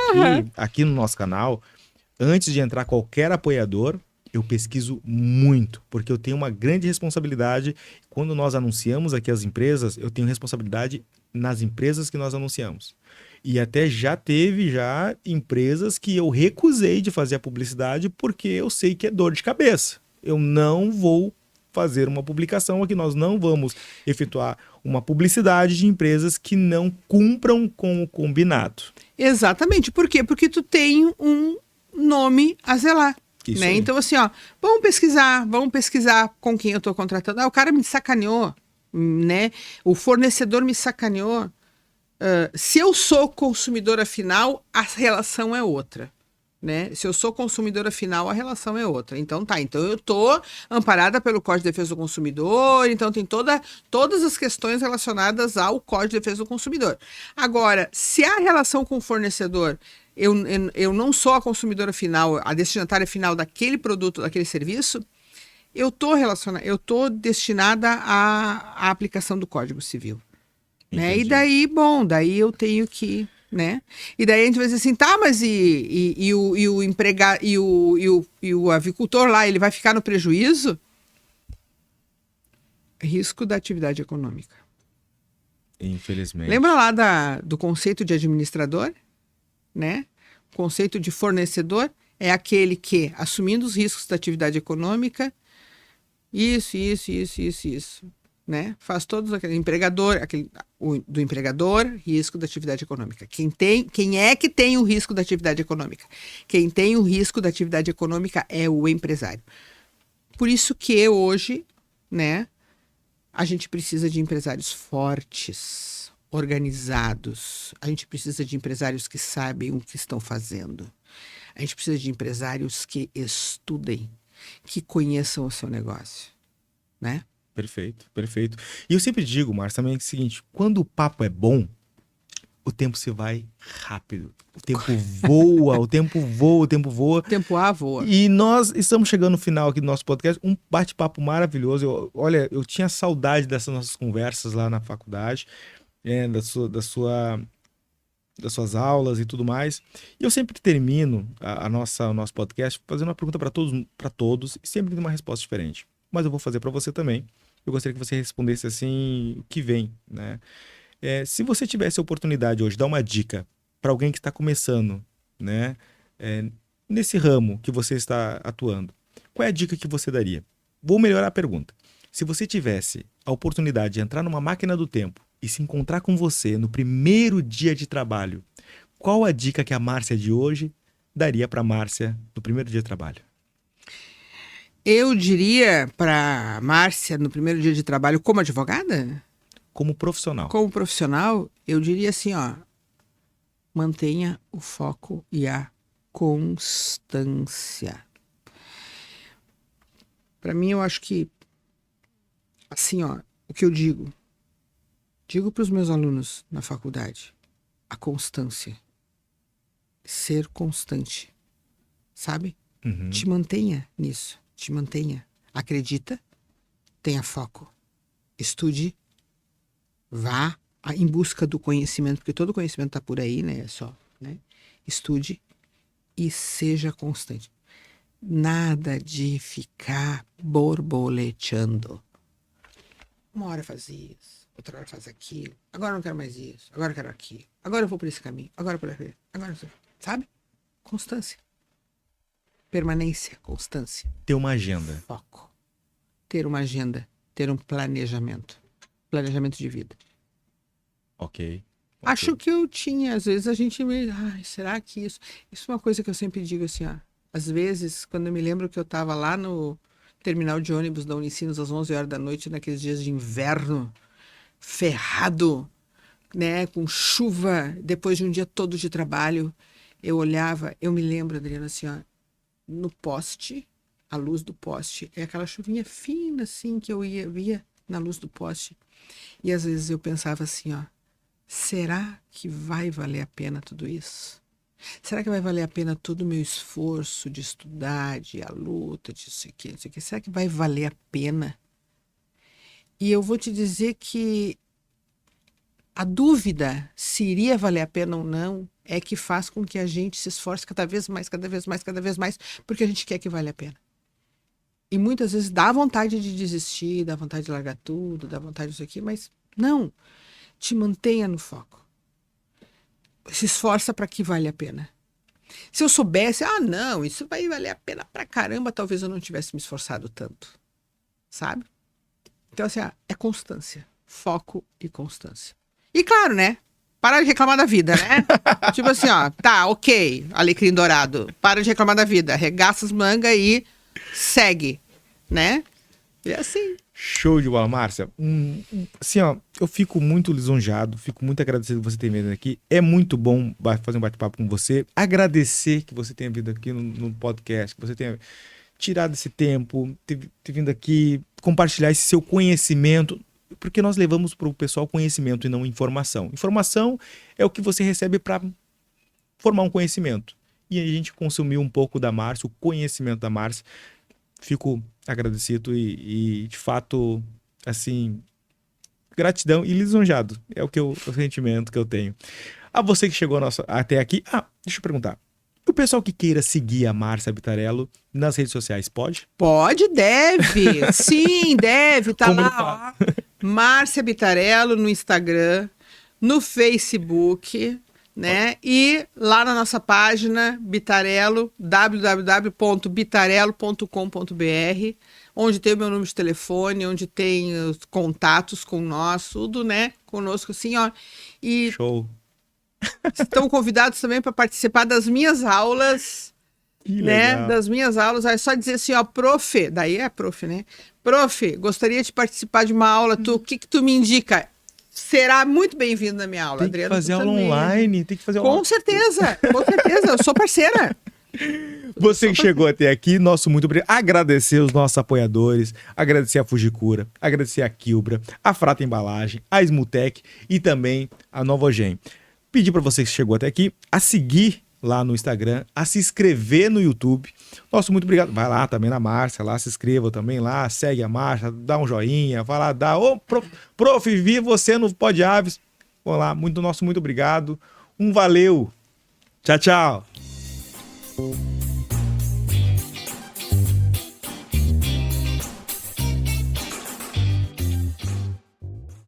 aqui no nosso canal, antes de entrar qualquer apoiador, eu pesquiso muito, porque eu tenho uma grande responsabilidade. Quando nós anunciamos aqui as empresas, eu tenho responsabilidade nas empresas que nós anunciamos. E até já teve empresas que eu recusei de fazer a publicidade porque eu sei que é dor de cabeça. Eu não vou fazer uma publicação aqui, nós não vamos efetuar uma publicidade de empresas que não cumpram com o combinado.
Exatamente. Por quê? Porque tu tem um nome a zelar. Né? Então, assim, vamos pesquisar com quem eu estou contratando. O cara me sacaneou, né? O fornecedor me sacaneou. Se eu sou consumidora final, a relação é outra. Né? Se eu sou consumidora final, a relação é outra. Então então eu estou amparada pelo Código de Defesa do Consumidor, então tem todas as questões relacionadas ao Código de Defesa do Consumidor. Agora, se a relação com o fornecedor, eu não sou a consumidora final, a destinatária final daquele produto, daquele serviço, eu estou destinada à aplicação do Código Civil. Né? E daí eu tenho que... Né? E daí a gente vai dizer assim, mas o empregado e o avicultor lá, ele vai ficar no prejuízo? Risco da atividade econômica.
Infelizmente.
Lembra lá do conceito de administrador? Né? O conceito de fornecedor é aquele que, assumindo os riscos da atividade econômica, isso. Né? Faz todos aquele empregador, do empregador, risco da atividade econômica. Quem é que tem o risco da atividade econômica? Quem tem o risco da atividade econômica é o empresário. Por isso que hoje, né, A gente precisa de empresários fortes, organizados. A gente precisa de empresários que sabem o que estão fazendo. A gente precisa de empresários que estudem, que conheçam o seu negócio, né?
Perfeito, perfeito. E eu sempre digo, Márcio, também é o seguinte, quando o papo é bom, o tempo se vai rápido. O tempo voa, o tempo voa, o tempo voa.
O tempo voa.
E nós estamos chegando no final aqui do nosso podcast, um bate-papo maravilhoso. Olha, eu tinha saudade dessas nossas conversas lá na faculdade, das suas aulas e tudo mais. E eu sempre termino o nosso podcast fazendo uma pergunta para todos e sempre dando uma resposta diferente. Mas eu vou fazer para você também. Eu gostaria que você respondesse assim o que vem, né? Se você tivesse a oportunidade hoje de dar uma dica para alguém que está começando, né? Nesse ramo que você está atuando, qual é a dica que você daria? Vou melhorar a pergunta. Se você tivesse a oportunidade de entrar numa máquina do tempo e se encontrar com você no primeiro dia de trabalho, qual a dica que a Márcia de hoje daria para a Márcia no primeiro dia de trabalho?
Eu diria para Márcia, no primeiro dia de trabalho, como advogada?
Como profissional.
Como profissional, eu diria assim, ó, mantenha o foco e a constância. Para mim, eu acho que, assim, ó, o que eu digo para os meus alunos na faculdade, a constância. Ser constante, sabe?
Uhum.
Te mantenha nisso, te mantenha. Acredita, tenha foco, estude, vá em busca do conhecimento, porque todo conhecimento está por aí, né? Né? Estude e seja constante. Nada de ficar borboleteando. Uma hora faz isso, outra hora faz aquilo. Agora eu não quero mais isso, agora eu quero aquilo. Agora eu vou por esse caminho, agora por aquele. Agora, sabe? Constância. Permanência, constância.
Ter uma agenda.
Foco. Ter uma agenda, ter um planejamento. Planejamento de vida.
Ok.
Acho que eu tinha, às vezes a gente me... Ai, será que isso... Isso é uma coisa que eu sempre digo assim, ó. Às vezes, quando eu me lembro que eu estava lá no terminal de ônibus da Unicinos às 11 horas da noite, naqueles dias de inverno, ferrado, né, com chuva, depois de um dia todo de trabalho, eu olhava, eu me lembro, Adriana, assim, ó, no poste, a luz do poste, é aquela chuvinha fina, assim, que eu via na luz do poste. E às vezes eu pensava assim, ó, será que vai valer a pena tudo isso? Será que vai valer a pena todo o meu esforço de estudar, de a luta, de isso aqui, não sei o que? Será que vai valer a pena? E eu vou te dizer que a dúvida se iria valer a pena ou não é que faz com que a gente se esforce cada vez mais, cada vez mais, cada vez mais, porque a gente quer que valha a pena. E muitas vezes dá vontade de desistir, dá vontade de largar tudo, dá vontade disso aqui, mas não. Te mantenha no foco. Se esforça para que valha a pena. Se eu soubesse, não, isso vai valer a pena pra caramba, talvez eu não tivesse me esforçado tanto. Sabe? Então, assim, é constância. Foco e constância. E claro, né? Para de reclamar da vida, né? Tipo assim, ó, tá, ok, alecrim dourado. Para de reclamar da vida. Arregaça as mangas e segue, né? E assim.
Show de bola, Márcia. Assim, ó, eu fico muito lisonjeado, fico muito agradecido por você ter vindo aqui. É muito bom fazer um bate-papo com você. Agradecer que você tenha vindo aqui no podcast, que você tenha tirado esse tempo, ter vindo aqui, compartilhar esse seu conhecimento, porque nós levamos para o pessoal conhecimento e não informação. Informação é o que você recebe para formar um conhecimento. E a gente consumiu um pouco da Márcia, o conhecimento da Márcia. Fico agradecido e de fato, assim, gratidão e lisonjado. É o sentimento que eu tenho. A você que chegou até aqui, deixa eu perguntar. O pessoal que queira seguir a Márcia Bitarello nas redes sociais, pode?
Pode, deve. Sim, deve. Tá
Como
lá, ó. Márcia Bitarello no Instagram, no Facebook, né? E lá na nossa página, Bitarello, www.bitarello.com.br, onde tem o meu número de telefone, onde tem os contatos com nós, tudo, né? Conosco, assim, ó. E
show.
Estão convidados também para participar das minhas aulas
Que
né,
legal.
das minhas aulas, é só dizer assim, ó, prof, daí é prof, né? Prof, gostaria de participar de uma aula, o que tu me indica? Será muito bem-vindo na minha aula,
Tem que
Adriana.
fazer
tu
aula
também.
online, tem que fazer
Com certeza, eu sou parceira.
Você que chegou até aqui, nosso muito obrigado. Agradecer os nossos apoiadores, agradecer a Fujikura, agradecer a Quilbra, a Frata Embalagem, a Smutec e também a Novogen. Pedir para você que chegou até aqui a seguir lá no Instagram, a se inscrever no YouTube. Nosso muito obrigado. Vai lá também na Márcia, lá se inscreva também lá, segue a Márcia, dá um joinha, vai lá, dá. Ô, prof, vi você no Pod Aves. Vamos lá, nosso muito obrigado. Valeu. Tchau, tchau.